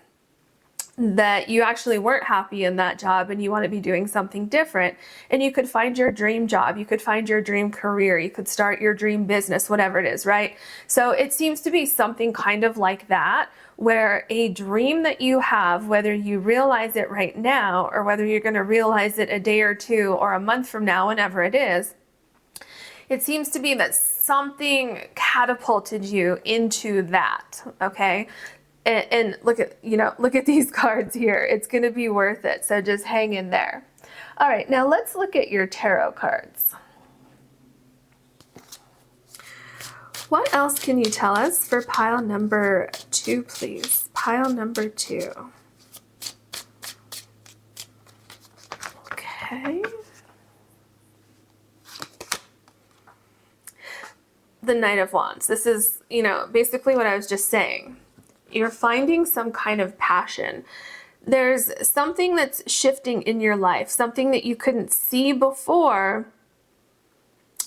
Speaker 1: that you actually weren't happy in that job and you want to be doing something different. And you could find your dream job, you could find your dream career, you could start your dream business, whatever it is, right? So it seems to be something kind of like that, where a dream that you have, whether you realize it right now or whether you're going to realize it a day or two or a month from now, whenever it is, it seems to be that something catapulted you into that, okay? And look at, you know, look at these cards here. It's going to be worth it. So just hang in there. All right, now let's look at your tarot cards. What else can you tell us for pile number 2, please? Pile number 2. Okay. The Knight of Wands. This is, you know, basically what I was just saying. You're finding some kind of passion. There's something that's shifting in your life, something that you couldn't see before.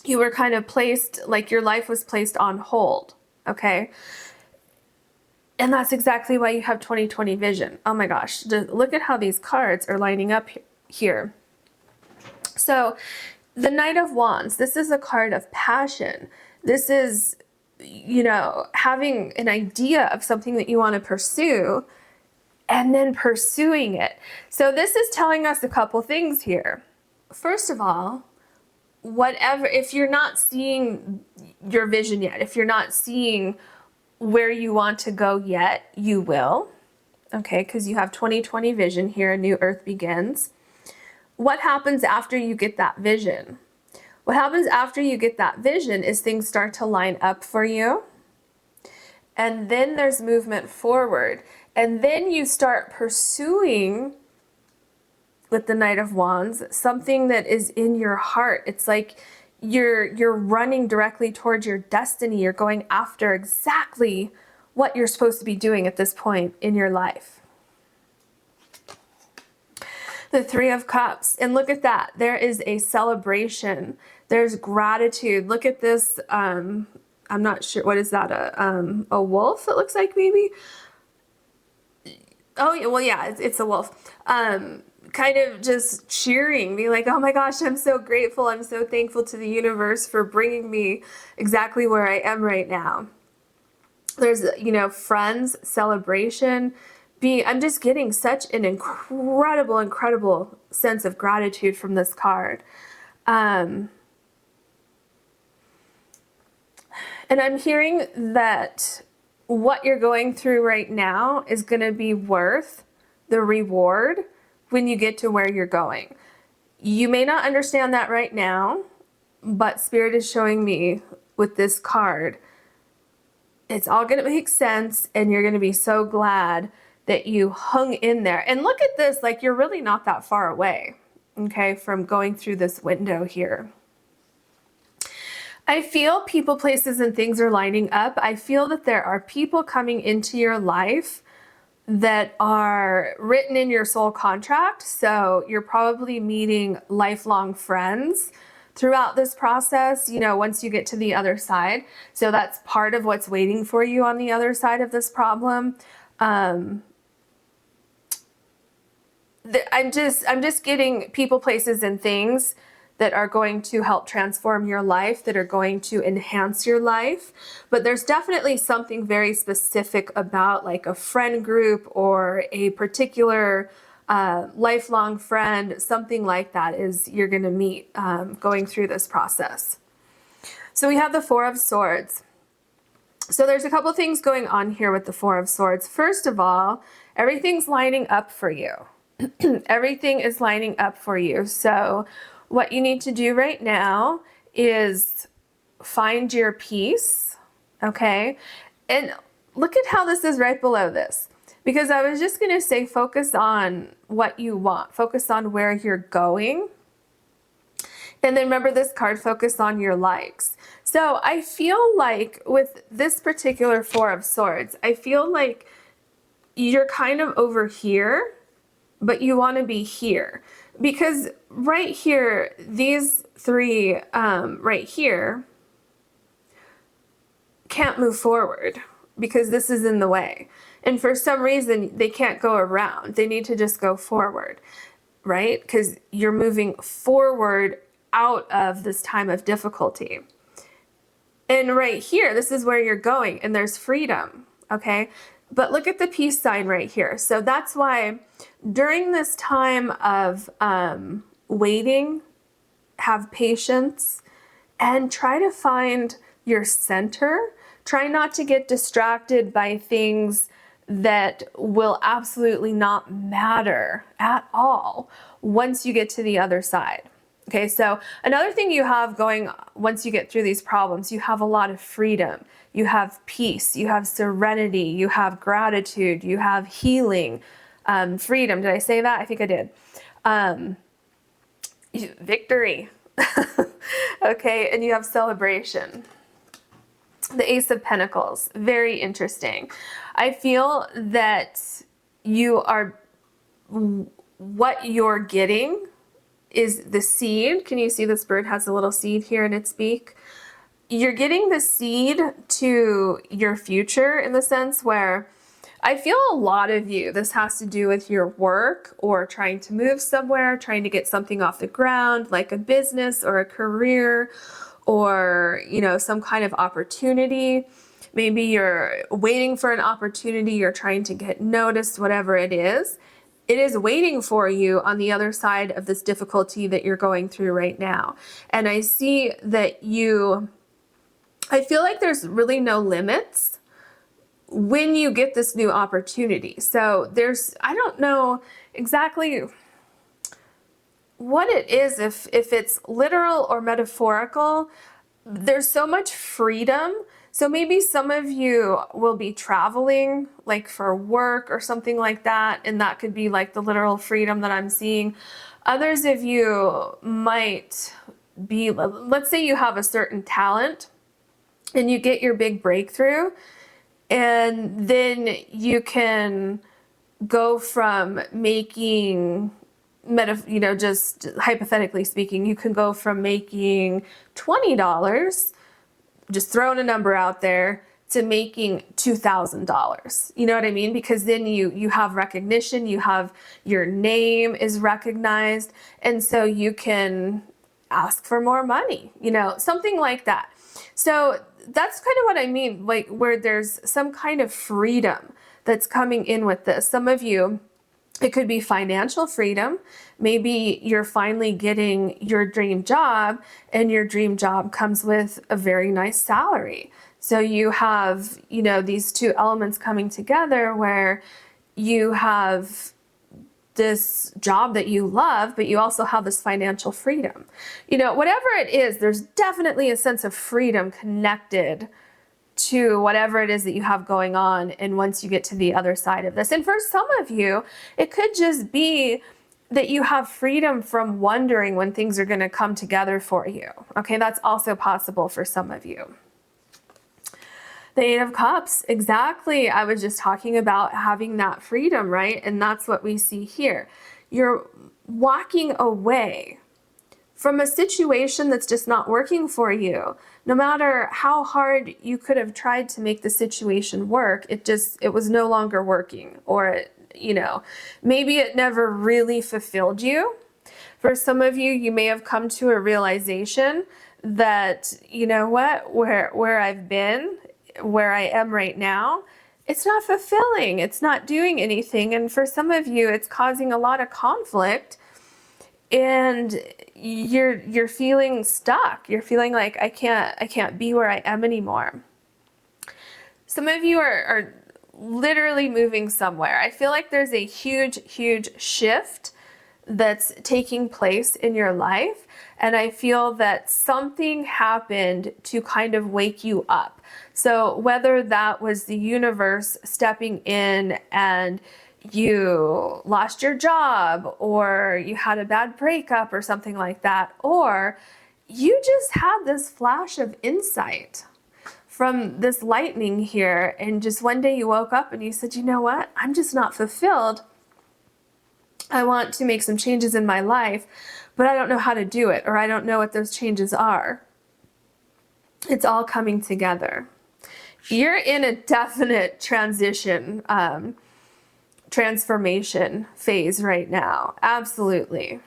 Speaker 1: You were kind of placed, like your life was placed on hold, okay? And that's exactly why you have 20/20 vision. Oh my gosh, look at how these cards are lining up here. So the Knight of Wands, this is a card of passion. This is, you know, having an idea of something that you want to pursue and then pursuing it. So this is telling us a couple things here. First of all, whatever, if you're not seeing your vision yet, if you're not seeing where you want to go yet, you will, okay, because you have 20/20 vision here, a new earth begins. What happens after you get that vision? What happens after you get that vision is things start to line up for you. And then there's movement forward. And then you start pursuing, with the Knight of Wands, something that is in your heart. It's like you're running directly towards your destiny. You're going after exactly what you're supposed to be doing at this point in your life. The Three of Cups. And look at that. There is a celebration. There's gratitude. Look at this. I'm not sure. What is that? A wolf, it looks like, maybe? Oh, yeah. Well, yeah, it's a wolf. Kind of just cheering, being like, oh my gosh, I'm so grateful. I'm so thankful to the universe for bringing me exactly where I am right now. There's, you know, friends, celebration. I'm just getting such an incredible sense of gratitude from this card. And I'm hearing that what you're going through right now is going to be worth the reward when you get to where you're going. You may not understand that right now, but Spirit is showing me with this card, it's all going to make sense, and you're going to be so glad that you hung in there. And look at this, like you're really not that far away, okay, from going through this window here. I feel people, places, and things are lining up. I feel that there are people coming into your life that are written in your soul contract. So you're probably meeting lifelong friends throughout this process, you know, once you get to the other side. So that's part of what's waiting for you on the other side of this problem. I'm just getting people, places, and things that are going to help transform your life, that are going to enhance your life. But there's definitely something very specific about like a friend group or a particular lifelong friend, something like that is you're gonna meet going through this process. So we have the Four of Swords. So there's a couple things going on here with the Four of Swords. First of all, everything's lining up for you. Everything is lining up for you. So what you need to do right now is find your peace, okay? And look at how this is right below this. Because I was just going to say focus on what you want. Focus on where you're going. And then remember this card, focus on your likes. So I feel like with this particular Four of Swords, I feel like you're kind of over here, but you want to be here. Because right here, these three right here can't move forward because this is in the way. And for some reason, they can't go around. They need to just go forward, right? Because you're moving forward out of this time of difficulty. And right here, this is where you're going, and there's freedom, okay? But look at the peace sign right here. So that's why during this time of waiting, have patience and try to find your center. Try not to get distracted by things that will absolutely not matter at all once you get to the other side. Okay, so another thing you have going once you get through these problems, you have a lot of freedom. You have peace, you have serenity, you have gratitude, you have healing, freedom. Did I say that? I think I did. Victory. Okay, and you have celebration. The Ace of Pentacles, very interesting. I feel that what you're getting is the seed. Can you see this bird has a little seed here in its beak? You're getting the seed to your future in the sense where I feel a lot of you, this has to do with your work or trying to move somewhere, trying to get something off the ground, like a business or a career or, you know, some kind of opportunity. Maybe you're waiting for an opportunity, you're trying to get noticed, whatever it is waiting for you on the other side of this difficulty that you're going through right now. And I see that I feel like there's really no limits when you get this new opportunity. So I don't know exactly what it is, if it's literal or metaphorical. There's so much freedom. So maybe some of you will be traveling like for work or something like that, and that could be like the literal freedom that I'm seeing. Others of you might be, let's say you have a certain talent and you get your big breakthrough, and then you can go from making, just hypothetically speaking, you can go from making $20, just throwing a number out there, to making $2,000. You know what I mean? Because then you have recognition, your name is recognized, and so you can ask for more money, something like that. So that's kind of what I mean, like where there's some kind of freedom that's coming in with this. Some of you, it could be financial freedom. Maybe you're finally getting your dream job, and your dream job comes with a very nice salary. So you have, these two elements coming together where you have this job that you love, but you also have this financial freedom. Whatever it is, there's definitely a sense of freedom connected to whatever it is that you have going on. And once you get to the other side of this, and for some of you, it could just be that you have freedom from wondering when things are going to come together for you. Okay, that's also possible for some of you. The Eight of Cups, exactly. I was just talking about having that freedom, right? And that's what we see here. You're walking away from a situation that's just not working for you. No matter how hard you could have tried to make the situation work, it was no longer working, or maybe it never really fulfilled you. For some of you, you may have come to a realization that, where I've been, where I am right now, it's not fulfilling. It's not doing anything. And for some of you, it's causing a lot of conflict, and you're feeling stuck. You're feeling like I can't be where I am anymore. Some of you are literally moving somewhere. I feel like there's a huge shift that's taking place in your life. And I feel that something happened to kind of wake you up. So whether that was the universe stepping in and you lost your job, or you had a bad breakup or something like that, or you just had this flash of insight from this lightning here, and just one day you woke up and you said, you know what, I'm just not fulfilled. I want to make some changes in my life, but I don't know how to do it, or I don't know what those changes are. It's all coming together. You're in a definite transformation phase right now. Absolutely.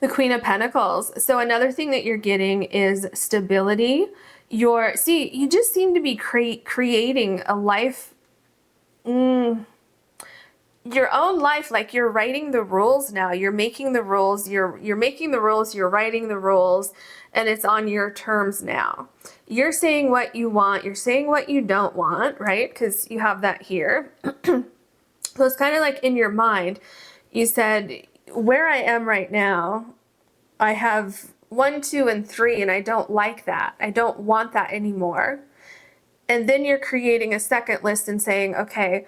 Speaker 1: The Queen of Pentacles. So another thing that you're getting is stability. You just seem to be creating a life, your own life, like you're writing the rules now. You're making the rules, you're making the rules, you're writing the rules, and it's on your terms now. You're saying what you want, you're saying what you don't want, right? Because you have that here. So it's kind of like in your mind, you said, where I am right now, I have 1, 2, and 3, and I don't like that. I don't want that anymore. And then you're creating a second list and saying, okay,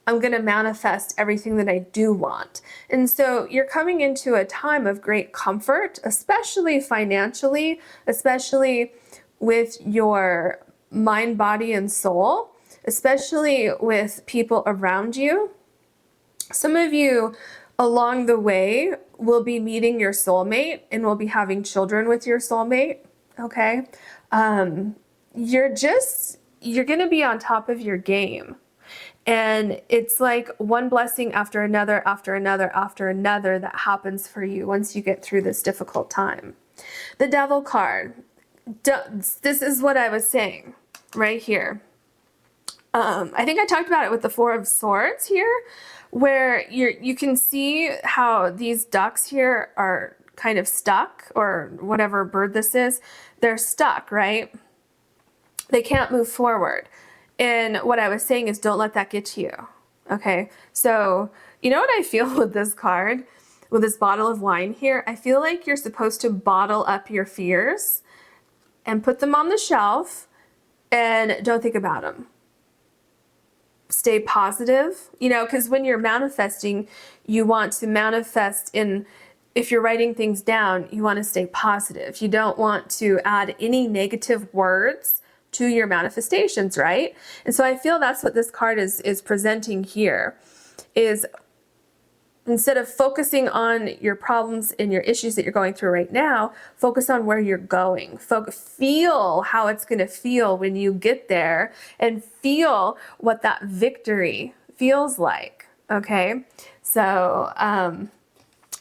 Speaker 1: I'm going to manifest everything that I do want. And so you're coming into a time of great comfort, especially financially, especially with your mind, body, and soul, especially with people around you. Some of you along the way will be meeting your soulmate and will be having children with your soulmate. Okay. You're going to be on top of your game. And it's like one blessing after another, after another, after another that happens for you once you get through this difficult time. The Devil card. This is what I was saying right here. I think I talked about it with the Four of Swords here, where you can see how these ducks here are kind of stuck, or whatever bird this is, they're stuck, right? They can't move forward. And what I was saying is, don't let that get to you. Okay. So you know what I feel with this card, with this bottle of wine here? I feel like you're supposed to bottle up your fears and put them on the shelf and don't think about them. Stay positive, because when you're manifesting, you want to manifest if you're writing things down, you want to stay positive. You don't want to add any negative words to your manifestations, right? And so I feel that's what this card is presenting here, is instead of focusing on your problems and your issues that you're going through right now, focus on where you're going. Feel how it's going to feel when you get there, and feel what that victory feels like. Okay. So,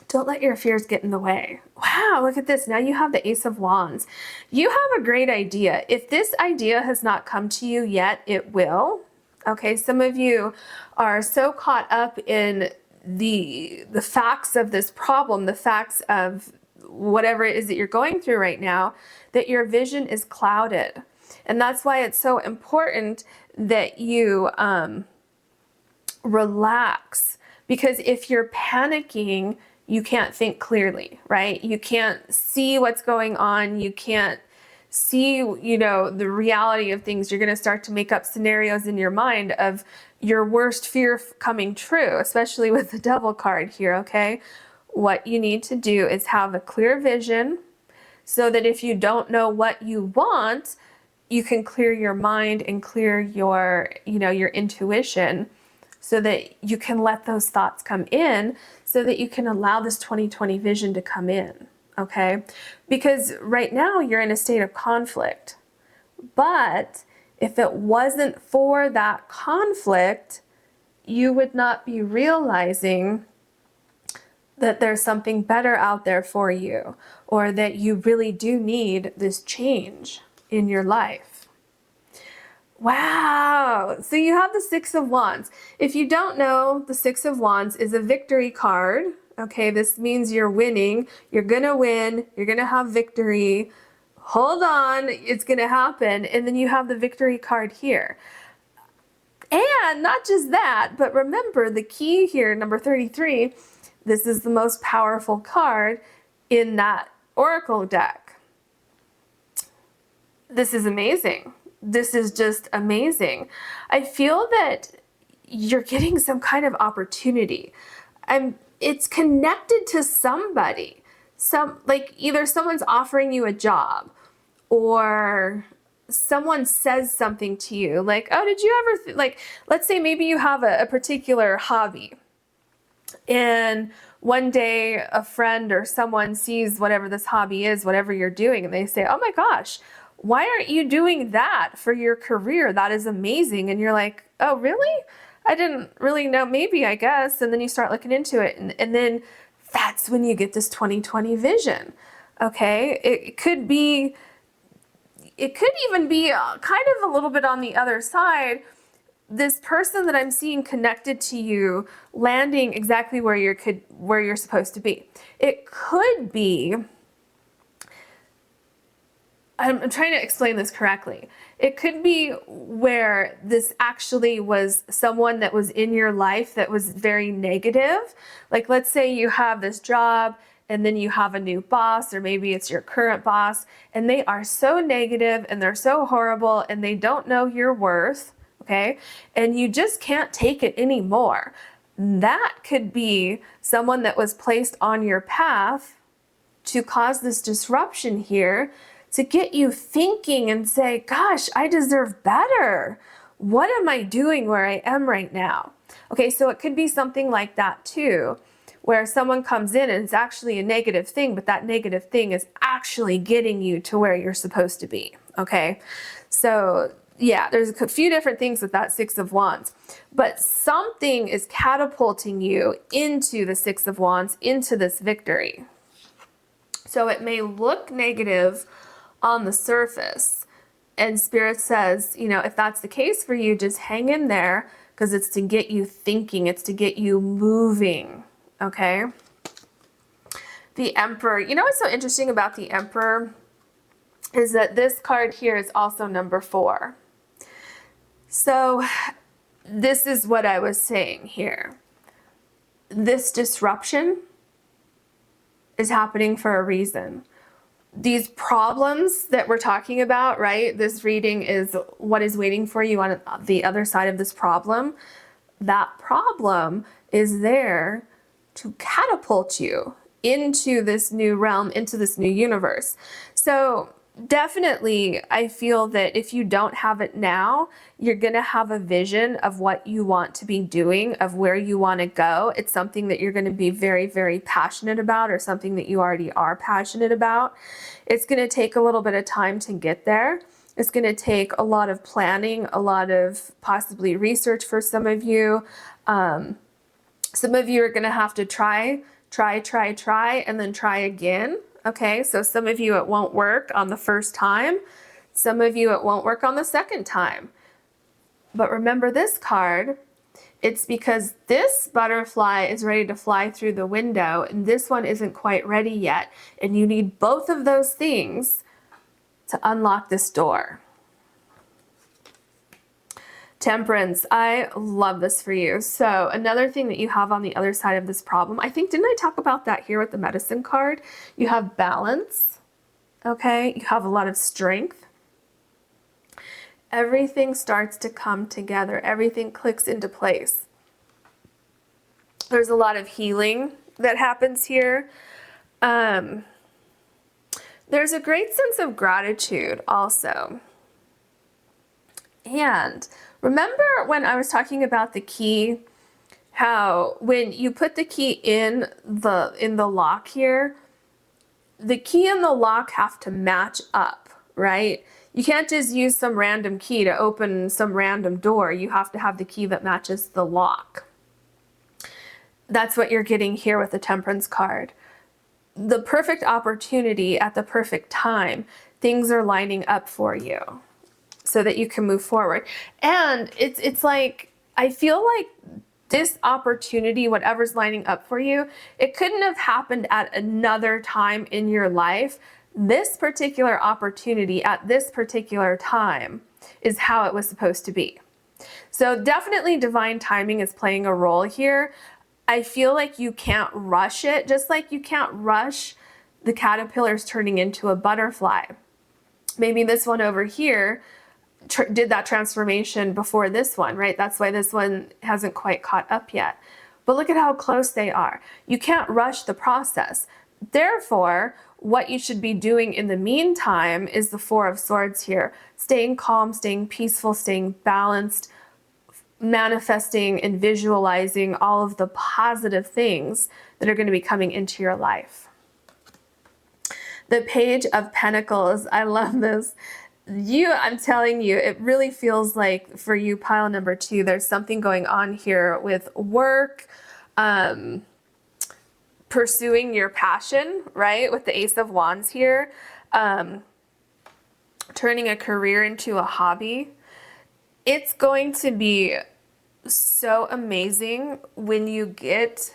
Speaker 1: don't let your fears get in the way. Wow, look at this. Now you have the Ace of Wands. You have a great idea. If this idea has not come to you yet, it will. Okay, some of you are so caught up in the facts of this problem, the facts of whatever it is that you're going through right now, that your vision is clouded. And that's why it's so important that you relax, because if you're panicking, you can't think clearly, right? You can't see what's going on. You can't see, you know, the reality of things. You're going to start to make up scenarios in your mind of your worst fear coming true, especially with the Devil card here, okay? What you need to do is have a clear vision so that if you don't know what you want, you can clear your mind and clear your, you know, your intuition, so that you can let those thoughts come in, so that you can allow this 2020 vision to come in, okay? Because right now you're in a state of conflict. But if it wasn't for that conflict, you would not be realizing that there's something better out there for you, or that you really do need this change in your life. Wow. So you have the Six of Wands. If you don't know, the Six of Wands is a victory card. Okay, this means you're winning. You're going to win. You're going to have victory. Hold on, it's going to happen. And then you have the victory card here. And not just that, but remember the key here, number 33, this is the most powerful card in that oracle deck. This is amazing. This is just amazing. I feel that you're getting some kind of opportunity. It's connected to somebody. Like either someone's offering you a job, or someone says something to you like, oh, did you ever, like, let's say maybe you have a particular hobby, and one day a friend or someone sees whatever this hobby is, whatever you're doing, and they say, oh my gosh, why aren't you doing that for your career? That is amazing. And you're like, oh, really? I didn't really know. Maybe, I guess. And then you start looking into it. And then that's when you get this 2020 vision. Okay. It could even be kind of a little bit on the other side. This person that I'm seeing connected to you landing exactly where you're supposed to be. It could be, I'm trying to explain this correctly. It could be where this actually was someone that was in your life that was very negative. Like, let's say you have this job and then you have a new boss, or maybe it's your current boss, and they are so negative and they're so horrible and they don't know your worth, okay? And you just can't take it anymore. That could be someone that was placed on your path to cause this disruption here, to get you thinking and say, gosh, I deserve better. What am I doing where I am right now? Okay, so it could be something like that too, where someone comes in and it's actually a negative thing, but that negative thing is actually getting you to where you're supposed to be, okay? So yeah, there's a few different things with that Six of Wands, but something is catapulting you into the Six of Wands, into this victory. So it may look negative on the surface, and Spirit says, you know, if that's the case for you, just hang in there, because it's to get you thinking, it's to get you moving, okay? The Emperor, you know what's so interesting about the Emperor is that this card here is also number 4. So this is what I was saying here. This disruption is happening for a reason. These problems that we're talking about, right? This reading is what is waiting for you on the other side of this problem. That problem is there to catapult you into this new realm, into this new universe. So definitely, I feel that if you don't have it now, you're going to have a vision of what you want to be doing, of where you want to go. It's something that you're going to be very, very passionate about, or something that you already are passionate about. It's going to take a little bit of time to get there. It's going to take a lot of planning, a lot of possibly research for some of you. Some of you are going to have to try, and then try again. Okay, so some of you it won't work on the first time. Some of you it won't work on the second time. But remember this card, It's because this butterfly is ready to fly through the window and this one isn't quite ready yet. And you need both of those things to unlock this door. Temperance, I love this for you. So another thing that you have on the other side of this problem, I think, didn't I talk about that here with the medicine card? You have balance, okay? You have a lot of strength. Everything starts to come together. Everything clicks into place. There's a lot of healing that happens here. There's a great sense of gratitude also. And remember when I was talking about the key, how when you put the key in the lock here, the key and the lock have to match up, right? You can't just use some random key to open some random door. You have to have the key that matches the lock. That's what you're getting here with the Temperance card. The perfect opportunity at the perfect time. Things are lining up for you so that you can move forward. And it's like, I feel like this opportunity, whatever's lining up for you, it couldn't have happened at another time in your life. This particular opportunity at this particular time is how it was supposed to be. So definitely divine timing is playing a role here. I feel like you can't rush it, just like you can't rush the caterpillars turning into a butterfly. Maybe this one over here did that transformation before this one, right? That's why this one hasn't quite caught up yet. But look at how close they are. You can't rush the process. Therefore, what you should be doing in the meantime is the Four of Swords here. Staying calm, staying peaceful, staying balanced, manifesting and visualizing all of the positive things that are going to be coming into your life. The Page of Pentacles, I love this. I'm telling you, it really feels like for you, pile number 2, there's something going on here with work, pursuing your passion, right? With the Ace of Wands here, turning a career into a hobby. It's going to be so amazing when you get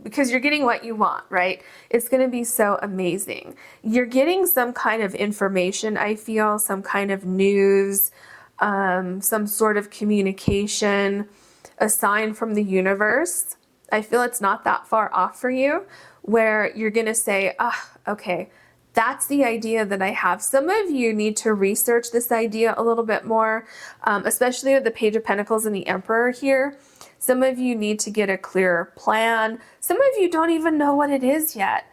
Speaker 1: because you're getting what you want, right? It's going to be so amazing. You're getting some kind of information, I feel, some kind of news, some sort of communication, a sign from the universe. I feel it's not that far off for you, where you're going to say, okay, that's the idea that I have. Some of you need to research this idea a little bit more, especially with the Page of Pentacles and the Emperor here. Some of you need to get a clearer plan. Some of you don't even know what it is yet.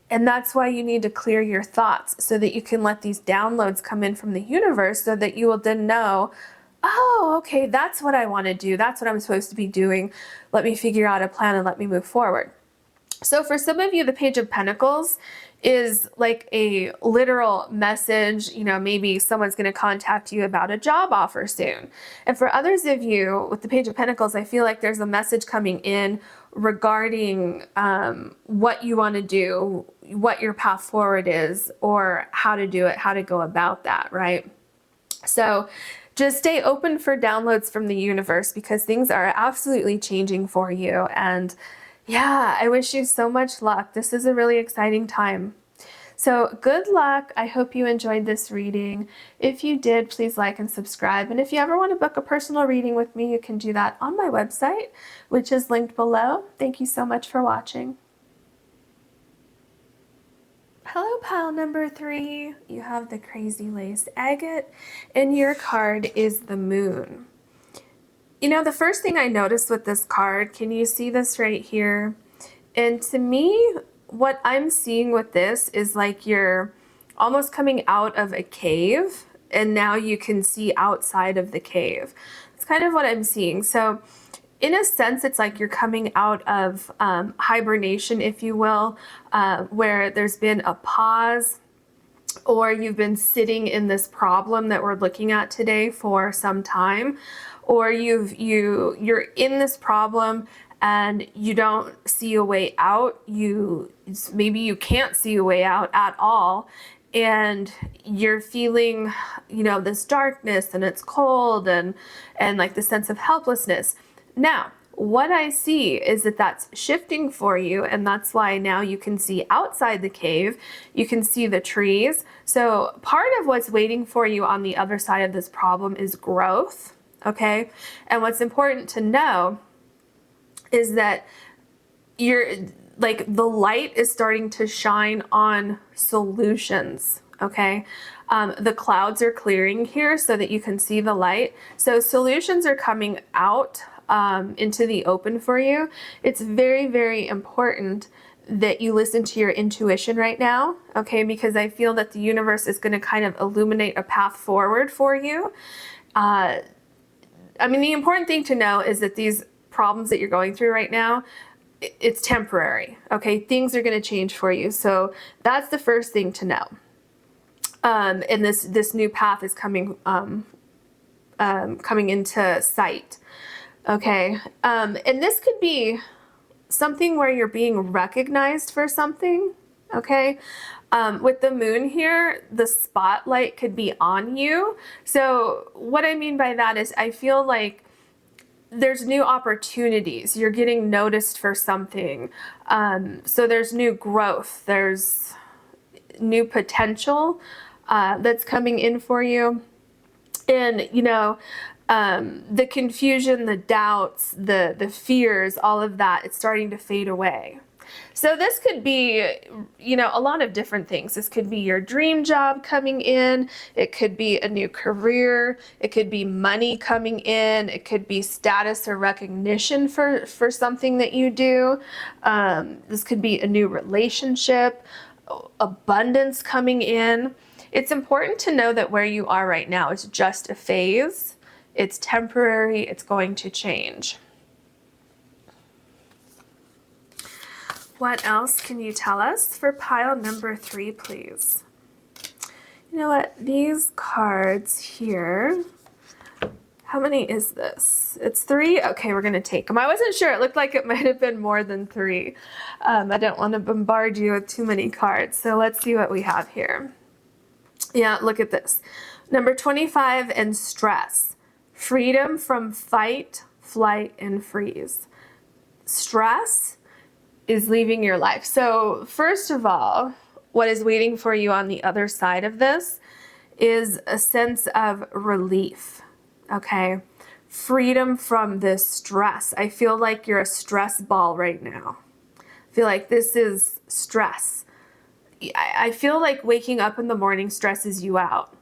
Speaker 1: And that's why you need to clear your thoughts so that you can let these downloads come in from the universe so that you will then know, oh, okay, that's what I want to do. That's what I'm supposed to be doing. Let me figure out a plan and let me move forward. So for some of you, the Page of Pentacles is like a literal message. You know, maybe someone's going to contact you about a job offer soon. And for others of you with the Page of Pentacles, I feel like there's a message coming in regarding what you want to do, what your path forward is, or how to do it, how to go about that, right? So just stay open for downloads from the universe because things are absolutely changing for you. And yeah, I wish you so much luck. This is a really exciting time. So good luck. I hope you enjoyed this reading. If you did, please like and subscribe. And if you ever want to book a personal reading with me, you can do that on my website, which is linked below. Thank you so much for watching. Hello, pile number 3. You have the Crazy Lace Agate, and your card is the Moon. You know, the first thing I noticed with this card, can you see this right here? And to me, what I'm seeing with this is like you're almost coming out of a cave and now you can see outside of the cave. It's kind of what I'm seeing. So in a sense, it's like you're coming out of hibernation, if you will, where there's been a pause, or you've been sitting in this problem that we're looking at today for some time, or you're in this problem and you don't see a way out. Maybe you can't see a way out at all, and you're feeling, this darkness, and it's cold, and like the sense of helplessness. Now, what I see is that that's shifting for you, and that's why now you can see outside the cave. You can see the trees. So part of what's waiting for you on the other side of this problem is growth, okay? And what's important to know is that the light is starting to shine on solutions, okay? The clouds are clearing here so that you can see the light. So solutions are coming out into the open for you. It's very, very important that you listen to your intuition right now, okay? Because I feel that the universe is going to kind of illuminate a path forward for you. The important thing to know is that these problems that you're going through right now, it's temporary, okay? Things are going to change for you. So that's the first thing to know. And this new path is coming into sight. Okay, and this could be something where you're being recognized for something, okay? With the moon here, the spotlight could be on you. So what I mean by that is I feel like there's new opportunities. You're getting noticed for something. So there's new growth. There's new potential that's coming in for you. And, the confusion, the doubts, the fears, all of that, it's starting to fade away. So this could be, a lot of different things. This could be your dream job coming in. It could be a new career. It could be money coming in. It could be status or recognition for something that you do. This could be a new relationship, abundance coming in. It's important to know that where you are right now is just a phase. It's temporary. It's going to change. What else can you tell us for pile number 3, please? You know what? These cards here, how many is this? It's 3? Okay, we're going to take them. I wasn't sure. It looked like it might have been more than 3. I don't want to bombard you with too many cards. So let's see what we have here. Yeah, look at this. Number 25 and stress. Freedom from fight, flight, and freeze. Stress is leaving your life. So first of all, what is waiting for you on the other side of this is a sense of relief, okay? Freedom from this stress. I feel like you're a stress ball right now. I feel like this is stress. I feel like waking up in the morning stresses you out.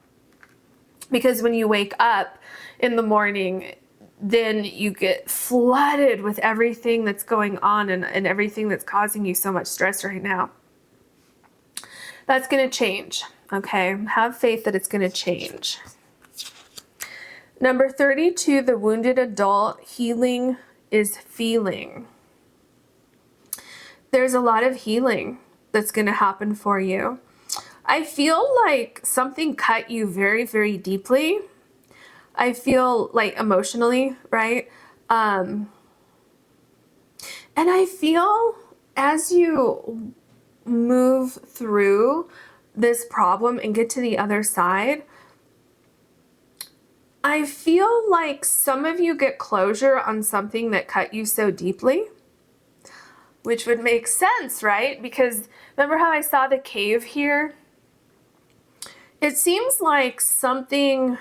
Speaker 1: Because when you wake up in the morning, then you get flooded with everything that's going on and everything that's causing you so much stress right now. That's going to change, okay? Have faith that it's going to change. Number 32, the wounded adult, healing is feeling. There's a lot of healing that's going to happen for you. I feel like something cut you very, very deeply. I feel like emotionally, right? And I feel as you move through this problem and get to the other side, I feel like some of you get closure on something that cut you so deeply, which would make sense, right? Because remember how I saw the cave here? It seems like something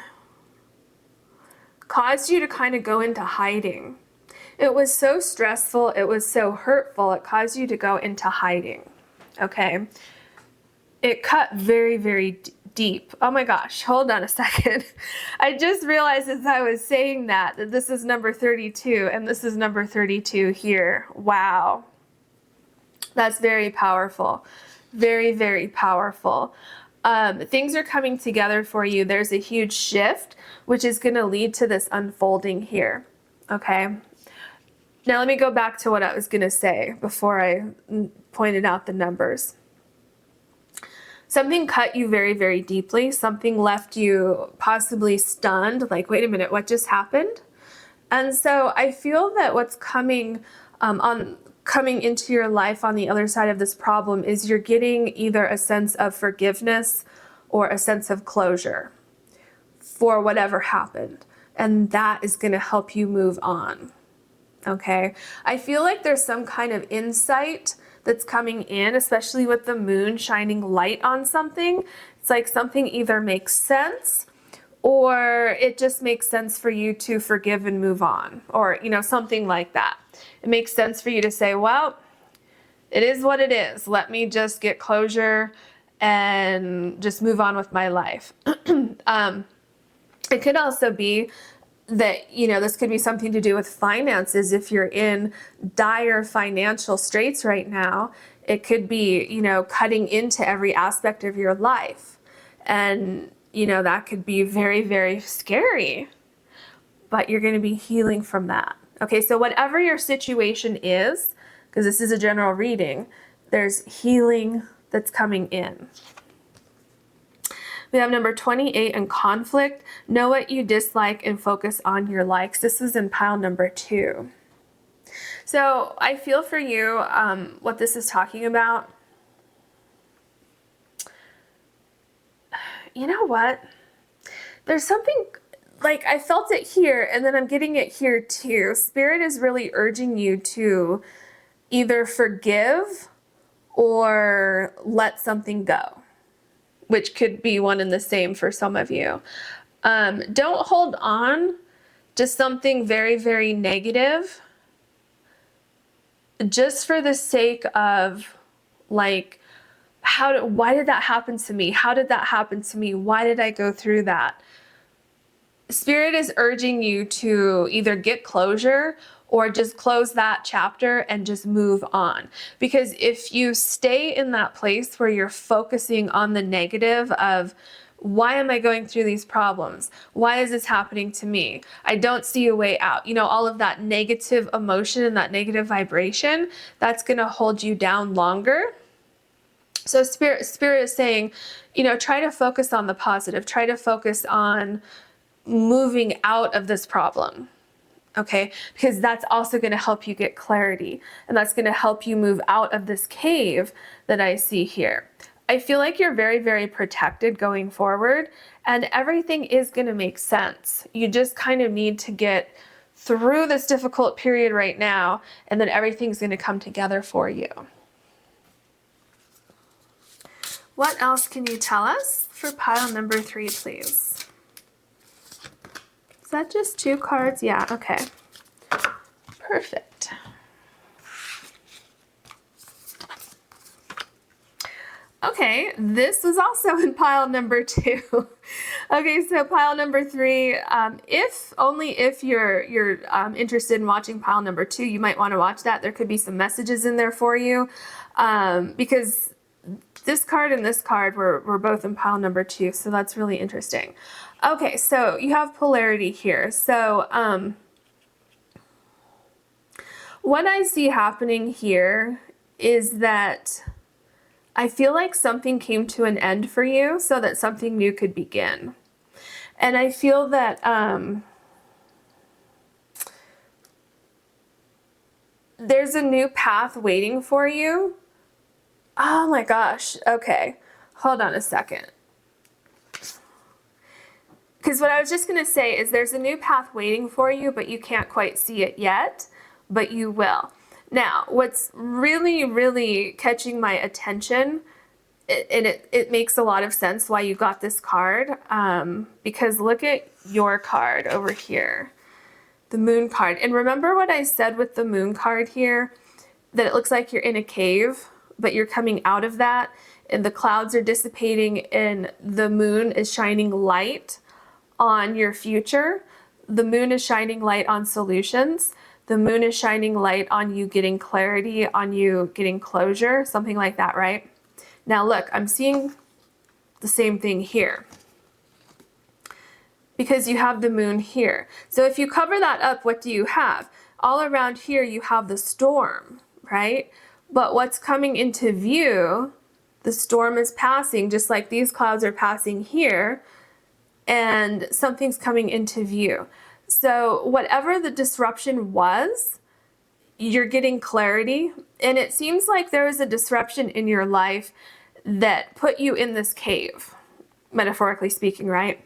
Speaker 1: caused you to kind of go into hiding. It was so stressful. It was so hurtful. It caused you to go into hiding. Okay. It cut very, very deep. Oh my gosh. Hold on a second. I just realized as I was saying that this is number 32 and this is number 32 here. Wow. That's very powerful. Very, very powerful. Things are coming together for you. There's a huge shift, which is going to lead to this unfolding here. Okay. Now let me go back to what I was going to say before I pointed out the numbers. Something cut you very, very deeply. Something left you possibly stunned, like, wait a minute, what just happened? And so I feel that what's coming coming into your life on the other side of this problem is you're getting either a sense of forgiveness or a sense of closure for whatever happened. And that is going to help you move on. Okay. I feel like there's some kind of insight that's coming in, especially with the moon shining light on something. It's like something either makes sense or it just makes sense for you to forgive and move on, or, you know, something like that. It makes sense for you to say, well, it is what it is. Let me just get closure and just move on with my life. It could also be that, you know, this could be something to do with finances. If you're in dire financial straits right now, it could be, you know, cutting into every aspect of your life. And, you know, that could be very, very scary, but you're going to be healing from that. Okay, so whatever your situation is, because this is a general reading, there's healing that's coming in. We have number 28 in conflict. Know what you dislike and focus on your likes. This is in pile number 2. So I feel for you what this is talking about. You know what? There's something, like, I felt it here and then I'm getting it here too. Spirit is really urging you to either forgive or let something go, which could be one and the same for some of you. Don't hold on to something very, very negative just for the sake of, like, why did that happen to me? How did that happen to me? Why did I go through that? Spirit is urging you to either get closure or just close that chapter and just move on. Because if you stay in that place where you're focusing on the negative of, why am I going through these problems? Why is this happening to me? I don't see a way out. You know, all of that negative emotion and that negative vibration, that's going to hold you down longer. So Spirit is saying, you know, try to focus on the positive. Try to focus on moving out of this problem. Okay, because that's also going to help you get clarity, and that's going to help you move out of this cave that I see here. I feel like you're very, very protected going forward, and everything is going to make sense. You just kind of need to get through this difficult period right now, and then everything's going to come together for you. What else can you tell us for pile number 3, please? Is that just 2 cards? Yeah, okay. Perfect. Okay, this was also in pile number 2. Okay, so pile number 3, only if you're interested in watching pile number 2, you might want to watch that. There could be some messages in there for you, because this card and this card were both in pile number 2, so that's really interesting. Okay, so you have polarity here. So what I see happening here is that I feel like something came to an end for you so that something new could begin. And I feel that there's a new path waiting for you. Oh my gosh. Okay. Hold on a second. Because what I was just going to say is there's a new path waiting for you, but you can't quite see it yet, but you will. Now, what's really, really catching my attention, and it makes a lot of sense why you got this card, because look at your card over here, the moon card. And remember what I said with the moon card here, that it looks like you're in a cave, but you're coming out of that, and the clouds are dissipating, and the moon is shining light on your future. The moon is shining light on solutions. The moon is shining light on you getting clarity, on you getting closure, something like that, right? Now look, I'm seeing the same thing here because you have the moon here. So if you cover that up, what do you have? All around here you have the storm, right? But what's coming into view, the storm is passing just like these clouds are passing here, and something's coming into view. So whatever the disruption was, you're getting clarity, and it seems like there was a disruption in your life that put you in this cave, metaphorically speaking, right?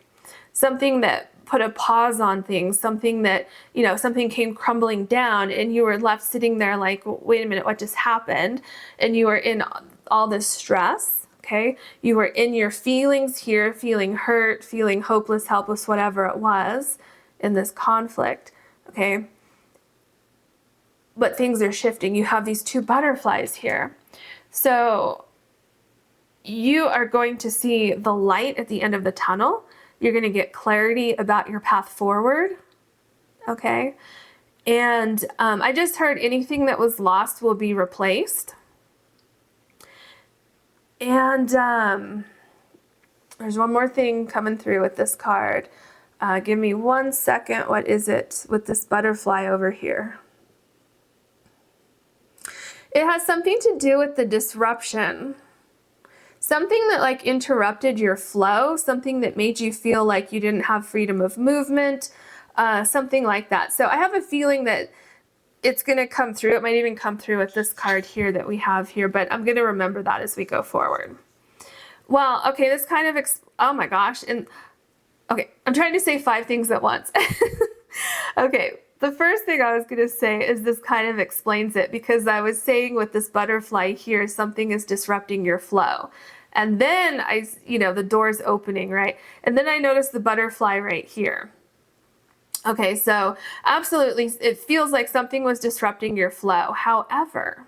Speaker 1: Something that put a pause on things, something that, you know, something came crumbling down and you were left sitting there like, wait a minute, what just happened? And you were in all this stress, okay? You were in your feelings here, feeling hurt, feeling hopeless, helpless, whatever it was in this conflict, okay? But things are shifting. You have these two butterflies here. So you are going to see the light at the end of the tunnel. You're going to get clarity about your path forward, okay? And I just heard anything that was lost will be replaced. And there's one more thing coming through with this card. Give me 1 second. What is it with this butterfly over here? It has something to do with the disruption. Something that like interrupted your flow, something that made you feel like you didn't have freedom of movement, something like that. So I have a feeling that it's going to come through. It might even come through with this card here that we have here, but I'm going to remember that as we go forward. Well, okay, this kind of, oh my gosh. And okay, I'm trying to say 5 things at once. Okay, the first thing I was going to say is this kind of explains it, because I was saying with this butterfly here, something is disrupting your flow. And then the door's opening, right? And then I noticed the butterfly right here. Okay, so absolutely, it feels like something was disrupting your flow. However,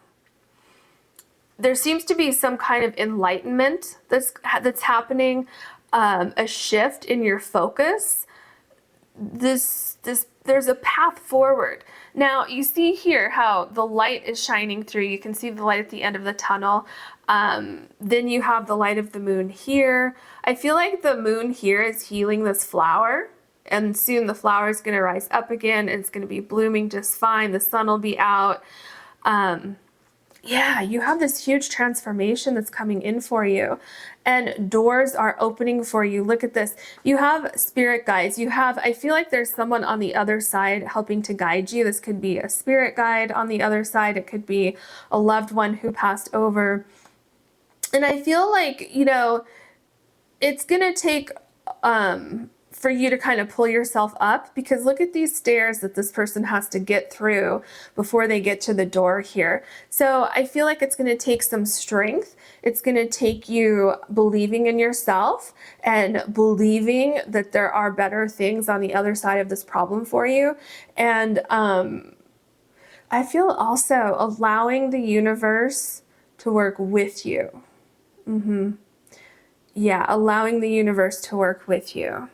Speaker 1: there seems to be some kind of enlightenment that's happening, a shift in your focus. There's a path forward. Now, you see here how the light is shining through. You can see the light at the end of the tunnel. Then you have the light of the moon here. I feel like the moon here is healing this flower, and soon the flower is going to rise up again, and it's going to be blooming just fine. The sun will be out. Yeah, you have this huge transformation that's coming in for you, and doors are opening for you. Look at this. You have spirit guides. I feel like there's someone on the other side helping to guide you. This could be a spirit guide on the other side. It could be a loved one who passed over. And I feel like, it's going to take for you to kind of pull yourself up, because look at these stairs that this person has to get through before they get to the door here. So I feel like it's going to take some strength. It's going to take you believing in yourself and believing that there are better things on the other side of this problem for you. And I feel also allowing the universe to work with you. Yeah, allowing the universe to work with you.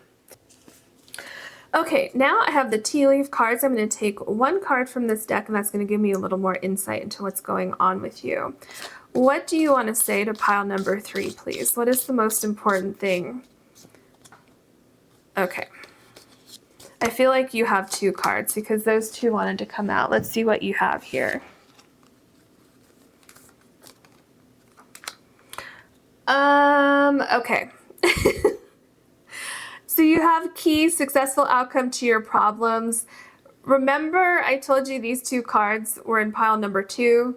Speaker 1: Okay, now I have the tea leaf cards. I'm going to take one card from this deck, and that's going to give me a little more insight into what's going on with you. What do you want to say to pile number 3, please? What is the most important thing? Okay. I feel like you have 2 cards because those 2 wanted to come out. Let's see what you have here. Okay. So you have key, successful outcome to your problems. Remember, I told you these 2 cards were in pile number 2.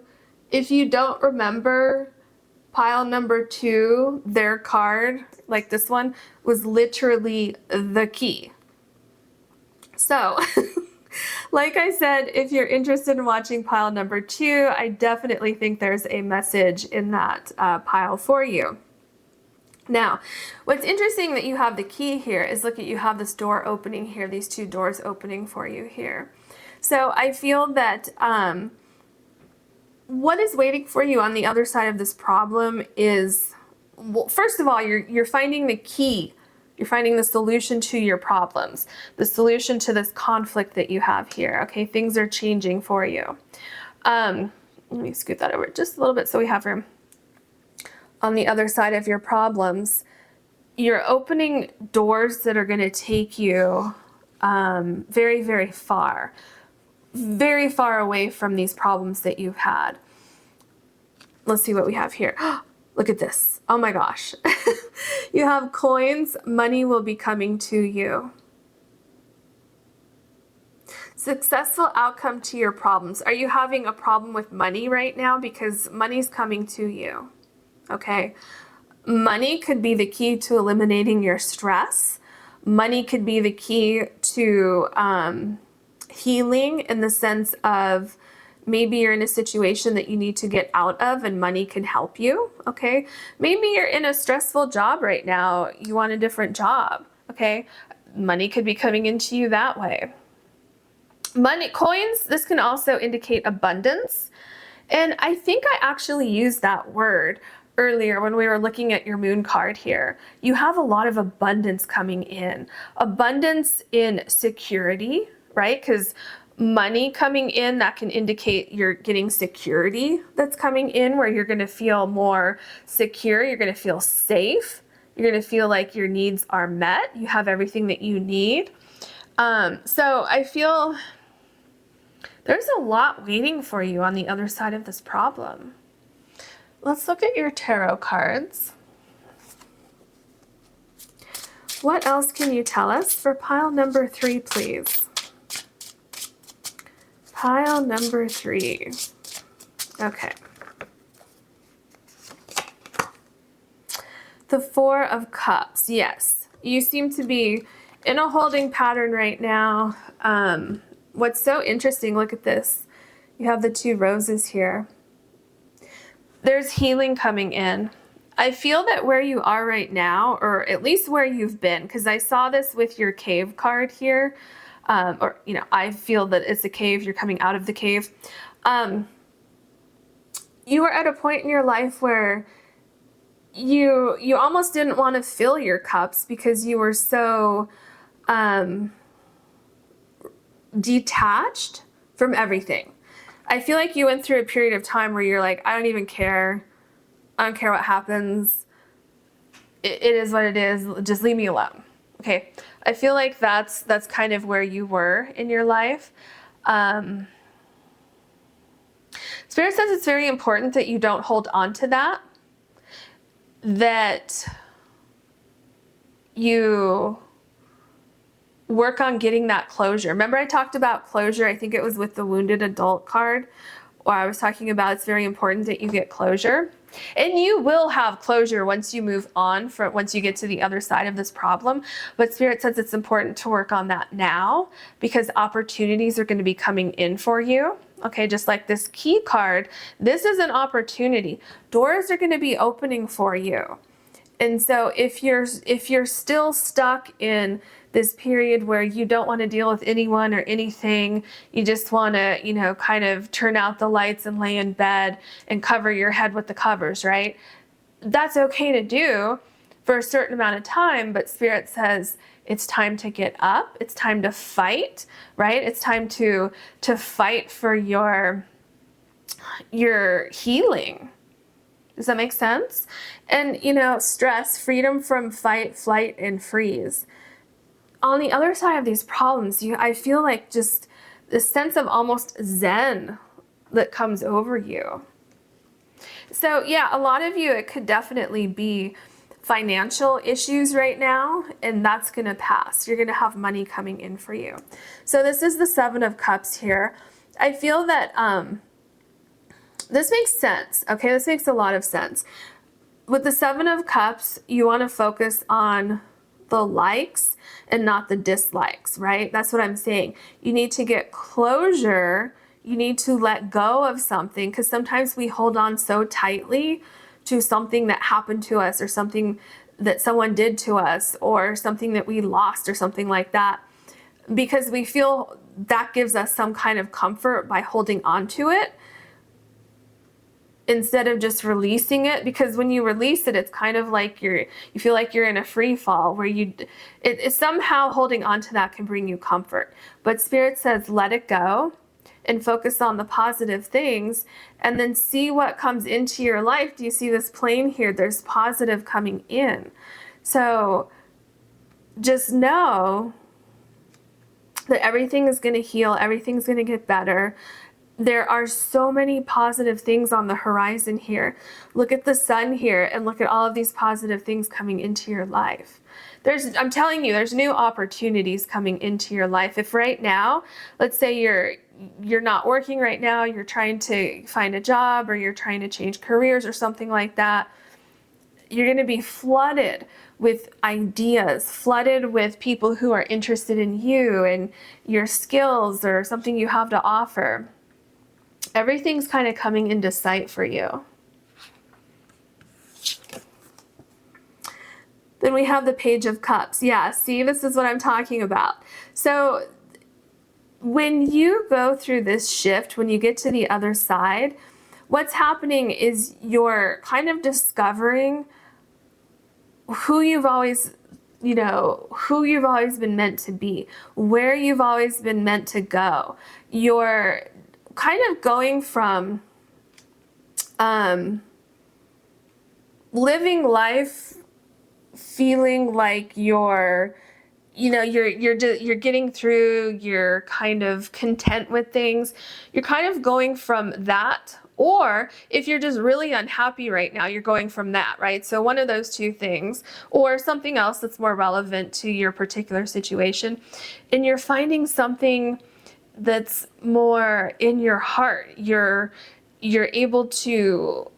Speaker 1: If you don't remember, pile number 2, their card, like this one, was literally the key. So, like I said, if you're interested in watching pile number 2, I definitely think there's a message in that pile for you. Now, what's interesting that you have the key here is, look at, you have this door opening here, these 2 doors opening for you here. So I feel that what is waiting for you on the other side of this problem is, well, first of all, you're finding the key. You're finding the solution to your problems, the solution to this conflict that you have here. Okay, things are changing for you. Let me scoot that over just a little bit so we have room. On the other side of your problems, you're opening doors that are going to take you very, very far away from these problems that you've had. Let's see what we have here. Look at this. Oh my gosh. You have coins. Money will be coming to you. Successful outcome to your problems. Are you having a problem with money right now? Because money's coming to you. Okay. Money could be the key to eliminating your stress. Money could be the key to healing, in the sense of maybe you're in a situation that you need to get out of and money can help you. Okay. Maybe you're in a stressful job right now. You want a different job. Okay. Money could be coming into you that way. Money, coins, this can also indicate abundance. And I think I actually used that word earlier when we were looking at your moon card here. You have a lot of abundance coming in. Abundance in security, right? Because money coming in, that can indicate you're getting security that's coming in, where you're going to feel more secure. You're going to feel safe. You're going to feel like your needs are met. You have everything that you need. So I feel there's a lot waiting for you on the other side of this problem. Let's look at your tarot cards. What else can you tell us for pile number 3, please? Pile number 3. Okay. The 4 of Cups. Yes. You seem to be in a holding pattern right now. What's so interesting, look at this. You have the 2 roses here. There's healing coming in. I feel that where you are right now, or at least where you've been, because I saw this with your cave card here, or, you know, I feel that it's a cave, you're coming out of the cave. You were at a point in your life where you almost didn't want to fill your cups because you were so detached from everything. I feel like you went through a period of time where you're like, I don't even care. I don't care what happens. It is what it is. Just leave me alone. Okay. I feel like that's kind of where you were in your life. Spirit says it's very important that you don't hold on to that. That you work on getting that closure. Remember I talked about closure? I think it was with the wounded adult card, where I was talking about it's very important that you get closure. And you will have closure once you move on, once you get to the other side of this problem. But Spirit says it's important to work on that now, because opportunities are going to be coming in for you. Okay, just like this key card, this is an opportunity. Doors are going to be opening for you. And so if you're still stuck in this period where you don't want to deal with anyone or anything, you just want to, you know, kind of turn out the lights and lay in bed and cover your head with the covers, right? That's okay to do for a certain amount of time, but Spirit says it's time to get up. It's time to fight, right? It's time to fight for your healing. Does that make sense? And, you know, stress, freedom from fight, flight, and freeze. On the other side of these problems, I feel like just the sense of almost zen that comes over you. So yeah, a lot of you, it could definitely be financial issues right now, and that's going to pass. You're going to have money coming in for you. So this is the 7 of Cups here. I feel that this makes sense. Okay, this makes a lot of sense. With the 7 of Cups, you want to focus on the likes and not the dislikes, right? That's what I'm saying. You need to get closure. You need to let go of something, because sometimes we hold on so tightly to something that happened to us, or something that someone did to us, or something that we lost, or something like that, because we feel that gives us some kind of comfort by holding on to it, instead of just releasing it. Because when you release it, it's kind of like you feel like you're in a free fall, where it somehow holding on to that can bring you comfort. But Spirit says let it go and focus on the positive things, and then see what comes into your life. Do you see this plane here? There's positive coming in. So just know that everything is going to heal. Everything's going to get better. there are so many positive things on the horizon here. Look at the sun here and look at all of these positive things coming into your life. I'm telling you, there's new opportunities coming into your life. If right now, let's say you're not working right now, you're trying to find a job or you're trying to change careers or something like that, you're going to be flooded with ideas, flooded with people who are interested in you and your skills or something you have to offer. Everything's kind of coming into sight for you. Then we have the Page of Cups. Yeah, see, this is what I'm talking about. So when you go through this shift, when you get to the other side, what's happening is you're kind of discovering who you've always been meant to be, where you've always been meant to go. You're kind of going from living life feeling like you're getting through, you're kind of content with things. You're kind of going from that, or if you're just really unhappy right now, you're going from that, right? So one of those two things, or something else that's more relevant to your particular situation, and you're finding something that's more in your heart. You're able to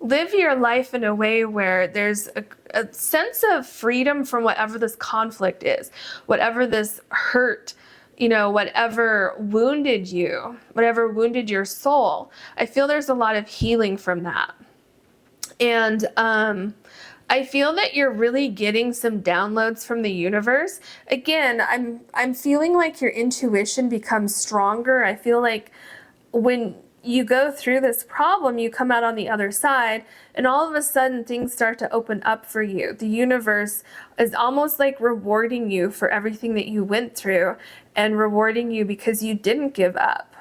Speaker 1: live your life in a way where there's a sense of freedom from whatever this conflict is, whatever this hurt, whatever wounded you, whatever wounded your soul. I feel there's a lot of healing from that. And I feel that you're really getting some downloads from the universe. Again, I'm feeling like your intuition becomes stronger. I feel like when you go through this problem, you come out on the other side, and all of a sudden things start to open up for you. The universe is almost like rewarding you for everything that you went through and rewarding you because you didn't give up.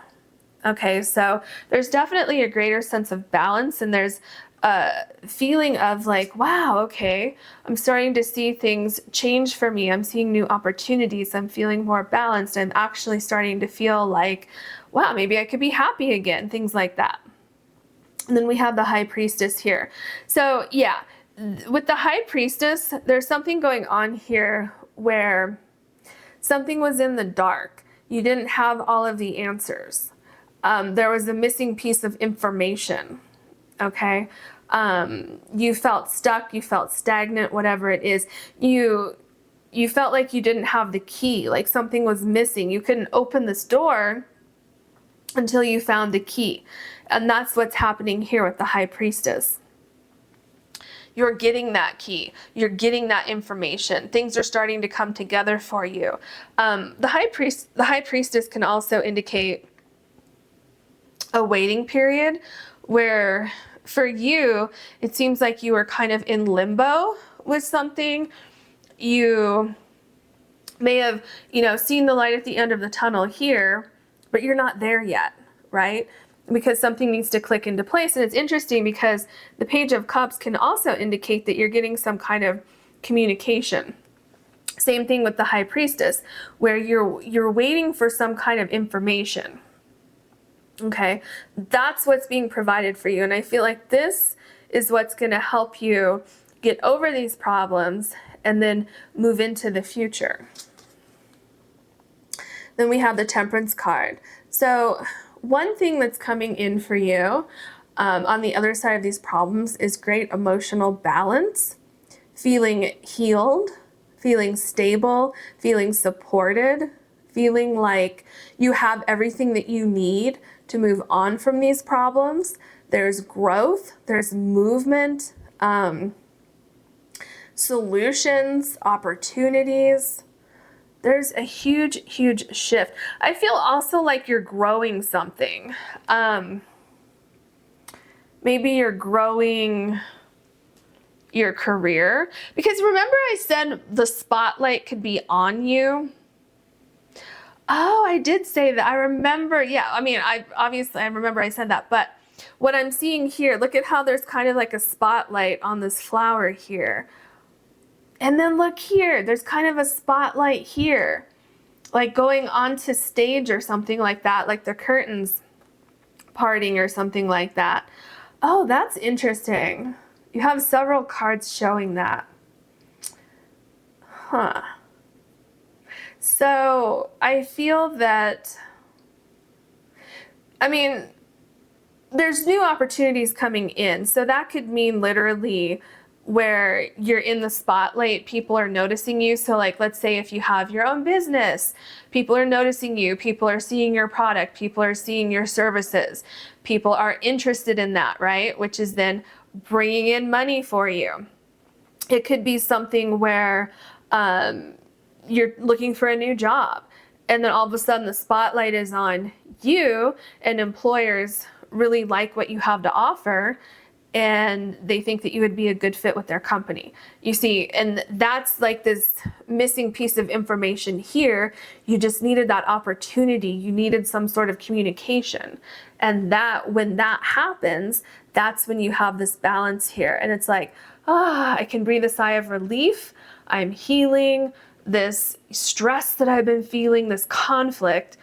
Speaker 1: Okay, so there's definitely a greater sense of balance, and there's a feeling of like, wow, okay, I'm starting to see things change for me. I'm seeing new opportunities. I'm feeling more balanced. I'm actually starting to feel like, wow, maybe I could be happy again, things like that. And then we have the High Priestess here. So yeah, with the High Priestess, there's something going on here where something was in the dark. You didn't have all of the answers. There was a missing piece of information, okay? You felt stuck, you felt stagnant, whatever it is. You felt like you didn't have the key, like something was missing. You couldn't open this door until you found the key. And that's what's happening here with the High Priestess. You're getting that key. You're getting that information. Things are starting to come together for you. The High Priestess can also indicate a waiting period where for you, it seems like you were kind of in limbo with something. You may have, seen the light at the end of the tunnel here, but you're not there yet, right? Because something needs to click into place. And it's interesting because the Page of Cups can also indicate that you're getting some kind of communication. Same thing with the High Priestess, where you're waiting for some kind of information. Okay, that's what's being provided for you. And I feel like this is what's going to help you get over these problems and then move into the future. Then we have the Temperance card. So one thing that's coming in for you on the other side of these problems is great emotional balance, feeling healed, feeling stable, feeling supported, feeling like you have everything that you need to move on from these problems. There's growth, there's movement, solutions, opportunities. There's a huge, huge shift. I feel also like you're growing something. Maybe you're growing your career. Because remember I said the spotlight could be on you? Oh, I did say that. I remember. Yeah, I mean, I remember I said that. But what I'm seeing here, look at how there's kind of like a spotlight on this flower here. And then look here, there's kind of a spotlight here. like going onto stage or something like that, like the curtains parting or something like that. Oh, that's interesting. You have several cards showing that. Huh. So I feel that, I mean, there's new opportunities coming in. So that could mean literally where you're in the spotlight, people are noticing you. So like, let's say if you have your own business, people are noticing you, people are seeing your product, people are seeing your services, people are interested in that, right? Which is then bringing in money for you. It could be something where you're looking for a new job, and then all of a sudden the spotlight is on you, and employers really like what you have to offer, and they think that you would be a good fit with their company. You see, and that's like this missing piece of information here. You just needed that opportunity. You needed some sort of communication. And that when that happens, that's when you have this balance here. And it's like, I can breathe a sigh of relief. I'm healing. This stress that I've been feeling, this conflict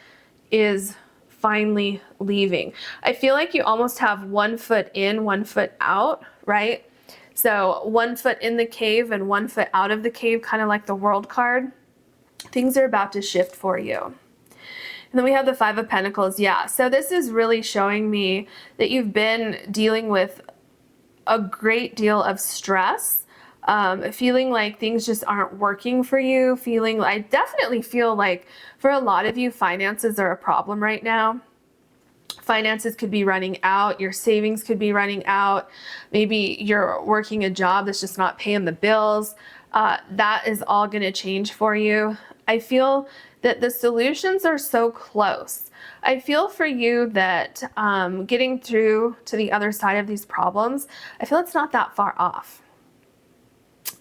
Speaker 1: is finally leaving. I feel like you almost have 1 foot in, 1 foot out, right? So 1 foot in the cave and 1 foot out of the cave, kind of like the World card. Things are about to shift for you. And then we have the 5 of Pentacles. Yeah, so this is really showing me that you've been dealing with a great deal of stress, feeling like things just aren't working for you, I definitely feel like for a lot of you, finances are a problem right now. Finances could be running out, your savings could be running out, maybe you're working a job that's just not paying the bills. That is all going to change for you. I feel that the solutions are so close. I feel for you that getting through to the other side of these problems, I feel it's not that far off.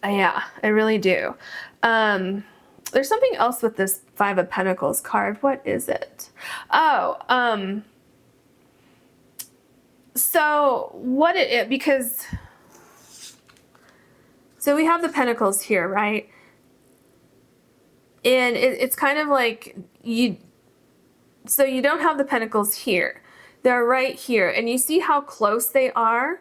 Speaker 1: Yeah, I really do. There's something else with this 5 of Pentacles card. What is it? So what because, so we have the Pentacles here, right? And it's kind of like so you don't have the Pentacles here. They're right here. And you see how close they are?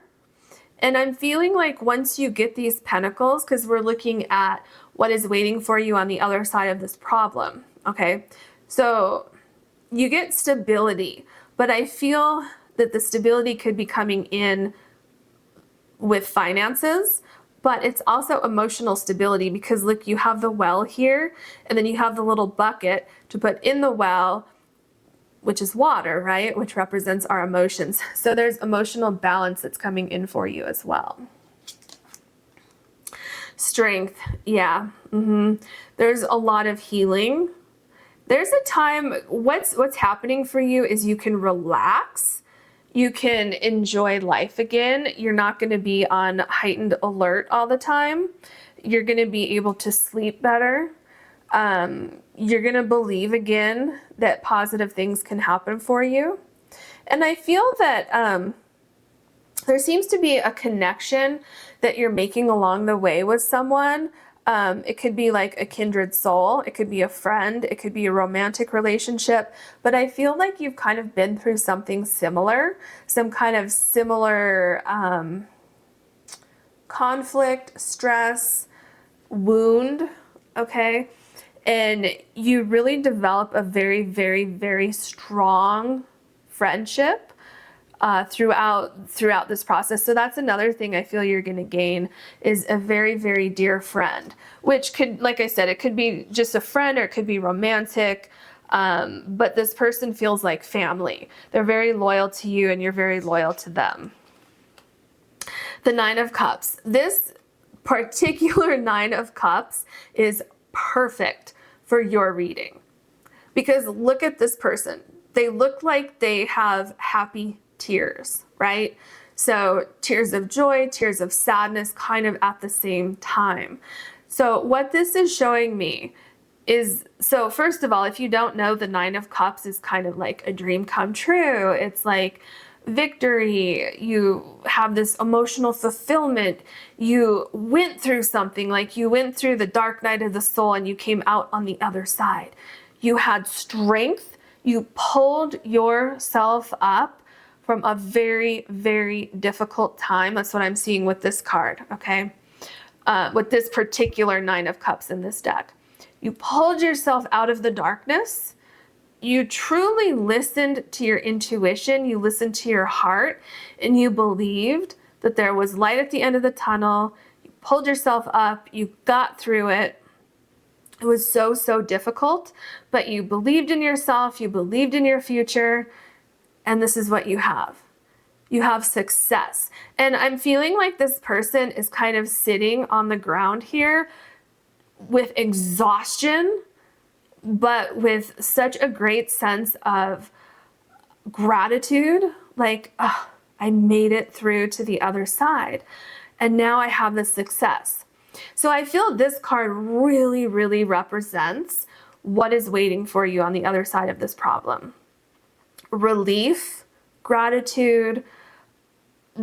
Speaker 1: And I'm feeling like once you get these Pentacles, because we're looking at what is waiting for you on the other side of this problem, okay? So you get stability, but I feel that the stability could be coming in with finances, but it's also emotional stability because look, you have the well here, and then you have the little bucket to put in the well, which is water, right? Which represents our emotions. So there's emotional balance that's coming in for you as well. Strength, yeah. There's a lot of healing. There's a time, what's happening for you is you can relax. You can enjoy life again. You're not going to be on heightened alert all the time. You're going to be able to sleep better. You're going to believe again that positive things can happen for you. And I feel that there seems to be a connection that you're making along the way with someone. It could be like a kindred soul. It could be a friend. It could be a romantic relationship. But I feel like you've kind of been through something similar, some kind of similar conflict, stress, wound, okay? And you really develop a very, very, very strong friendship throughout this process. So that's another thing I feel you're going to gain is a very, very dear friend, which could, like I said, it could be just a friend or it could be romantic. But this person feels like family. They're very loyal to you and you're very loyal to them. The 9 of Cups. This particular 9 of Cups is perfect for your reading because look at this person. They look like they have happy tears, right? So tears of joy, tears of sadness, kind of at the same time. So what this is showing me is, so first of all, if you don't know, the 9 of Cups is kind of like a dream come true. It's like victory. You have this emotional fulfillment. You went through something, like you went through the dark night of the soul and you came out on the other side. You had strength. You pulled yourself up from a very, very difficult time. That's what I'm seeing with this card, okay? With this particular 9 of Cups in this deck. You pulled yourself out of the darkness. You truly listened to your intuition. You listened to your heart, and you believed that there was light at the end of the tunnel. You pulled yourself up. You got through it. It was so, so difficult, but you believed in yourself. You believed in your future. And this is what you have. You have success. And I'm feeling like this person is kind of sitting on the ground here with exhaustion, but with such a great sense of gratitude. Like, oh, I made it through to the other side. And now I have this success. So I feel this card really, really represents what is waiting for you on the other side of this problem. Relief, gratitude,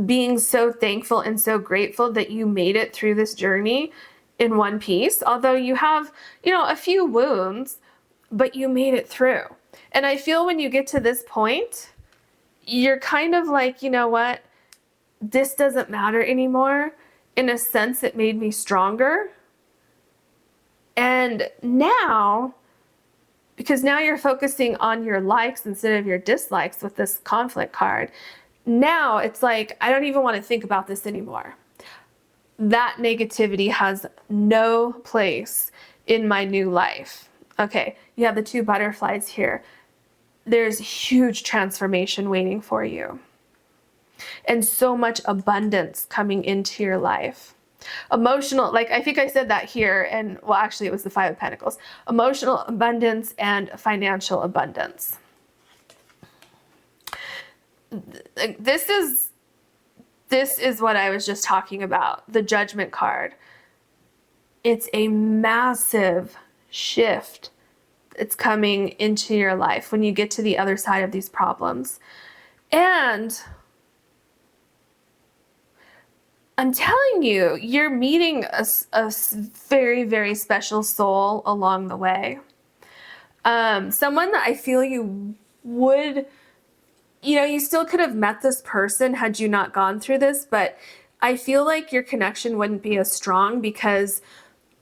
Speaker 1: being so thankful and so grateful that you made it through this journey in one piece. Although you have, a few wounds, but you made it through. And I feel when you get to this point, you're kind of like, you know what? This doesn't matter anymore. In a sense, it made me stronger. And now, because now you're focusing on your likes instead of your dislikes with this conflict card, now it's like, I don't even want to think about this anymore. That negativity has no place in my new life. Okay, you have the 2 butterflies here. There's huge transformation waiting for you. And so much abundance coming into your life. Emotional, like I think I said that here, and well, actually it was the 5 of Pentacles. Emotional abundance and financial abundance. This is what I was just talking about, the Judgment card. It's a massive shift that's coming into your life when you get to the other side of these problems. And I'm telling you, you're meeting a very, very special soul along the way. Someone that I feel you would, you still could have met this person had you not gone through this, but I feel like your connection wouldn't be as strong because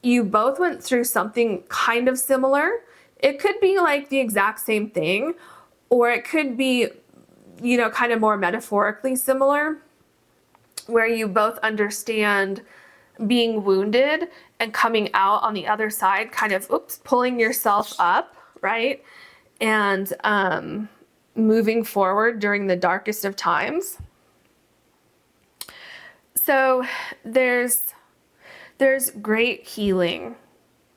Speaker 1: you both went through something kind of similar. It could be like the exact same thing, or it could be, kind of more metaphorically similar, where you both understand being wounded and coming out on the other side, kind of, pulling yourself up, right? And moving forward during the darkest of times. So there's great healing.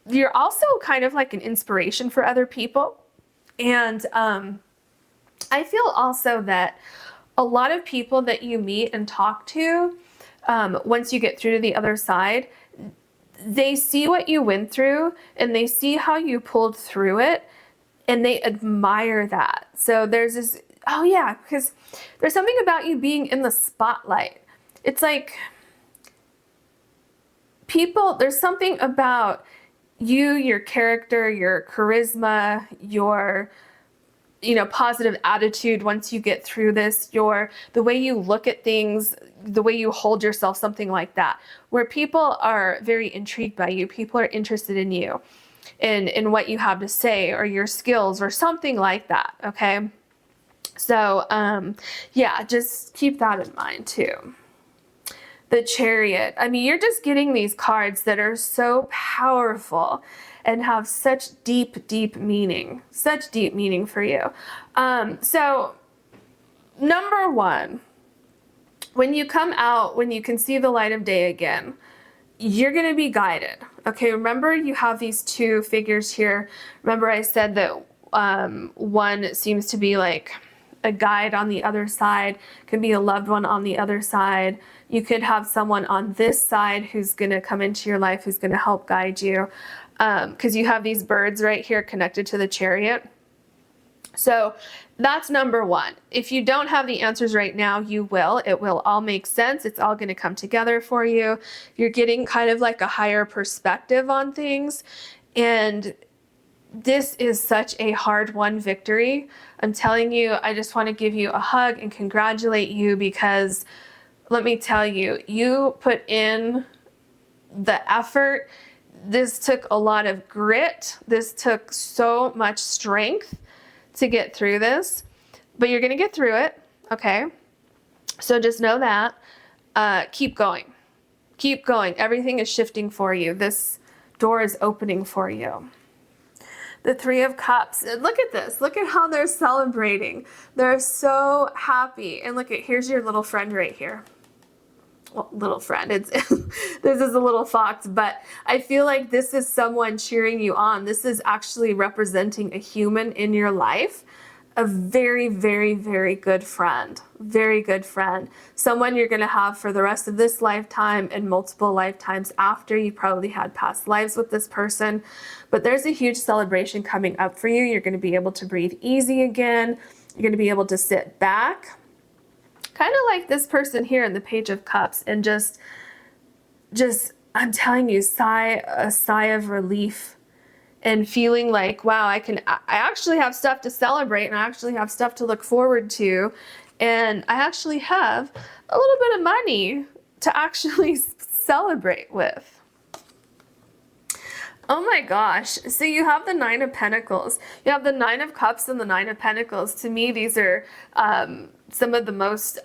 Speaker 1: You're also kind of like an inspiration for other people. And I feel also that a lot of people that you meet and talk to, once you get through to the other side, they see what you went through and they see how you pulled through it and they admire that. So there's this, oh yeah, because there's something about you being in the spotlight. It's like there's something about you, your character, your charisma, your positive attitude once you get through this, the way you look at things, the way you hold yourself, something like that, where people are very intrigued by you. People are interested in you and in what you have to say or your skills or something like that. Okay. So, yeah, just keep that in mind too. The Chariot. I mean, you're just getting these cards that are so powerful and have such deep, deep meaning for you. So number 1, when you come out, when you can see the light of day again, you're going to be guided. Okay. Remember you have these 2 figures here. Remember I said that, one seems to be like a guide on the other side, could be a loved one on the other side. You could have someone on this side who's going to come into your life, who's going to help guide you. Because you have these birds right here connected to the Chariot. So that's number 1. If you don't have the answers right now, you will. It will all make sense. It's all going to come together for you. You're getting kind of like a higher perspective on things. And this is such a hard-won victory. I'm telling you, I just want to give you a hug and congratulate you, because let me tell you, you put in the effort. This took a lot of grit. This took so much strength to get through this, but you're going to get through it. Okay. So just know that, keep going, keep going. Everything is shifting for you. This door is opening for you. The Three of Cups. Look at this. Look at how they're celebrating. They're so happy. And look at, here's your little friend right here. Well, little friend, it's this is a little fox, but I feel like this is someone cheering you on. This is actually representing a human in your life, a very, very, very good friend, very good friend, someone you're going to have for the rest of this lifetime and multiple lifetimes after. You probably had past lives with this person, but there's a huge celebration coming up for you. You're going to be able to breathe easy again. You're going to be able to sit back, kind of like this person here in the Page of Cups, and just, I'm telling you, a sigh of relief, and feeling like, wow, I actually have stuff to celebrate, and I actually have stuff to look forward to, and I actually have a little bit of money to actually celebrate with. Oh my gosh. So you have the Nine of Pentacles. You have the Nine of Cups and the Nine of Pentacles. To me, these are some of the most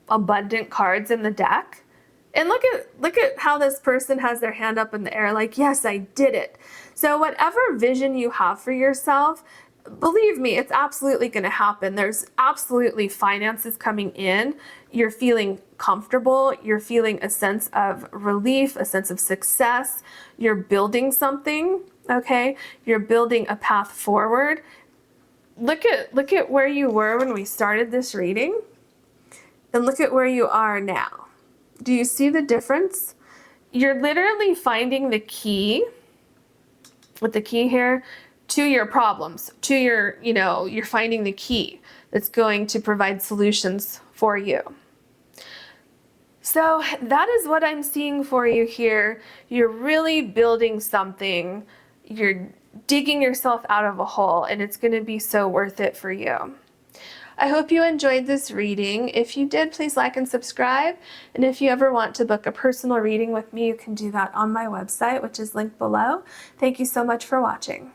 Speaker 1: abundant cards in the deck. And look at how this person has their hand up in the air like, yes, I did it. So whatever vision you have for yourself, believe me, it's absolutely going to happen. There's absolutely finances coming in. You're feeling comfortable. You're feeling a sense of relief, a sense of success. You're building something, okay? You're building a path forward. Look at where you were when we started this reading, and look at where you are now. Do you see the difference? You're literally finding the key, with the key here, to your problems, to your, you're finding the key that's going to provide solutions for you. So that is what I'm seeing for you here. You're really building something. You're digging yourself out of a hole, and it's going to be so worth it for you. I hope you enjoyed this reading. If you did, please like and subscribe. And if you ever want to book a personal reading with me, you can do that on my website, which is linked below. Thank you so much for watching.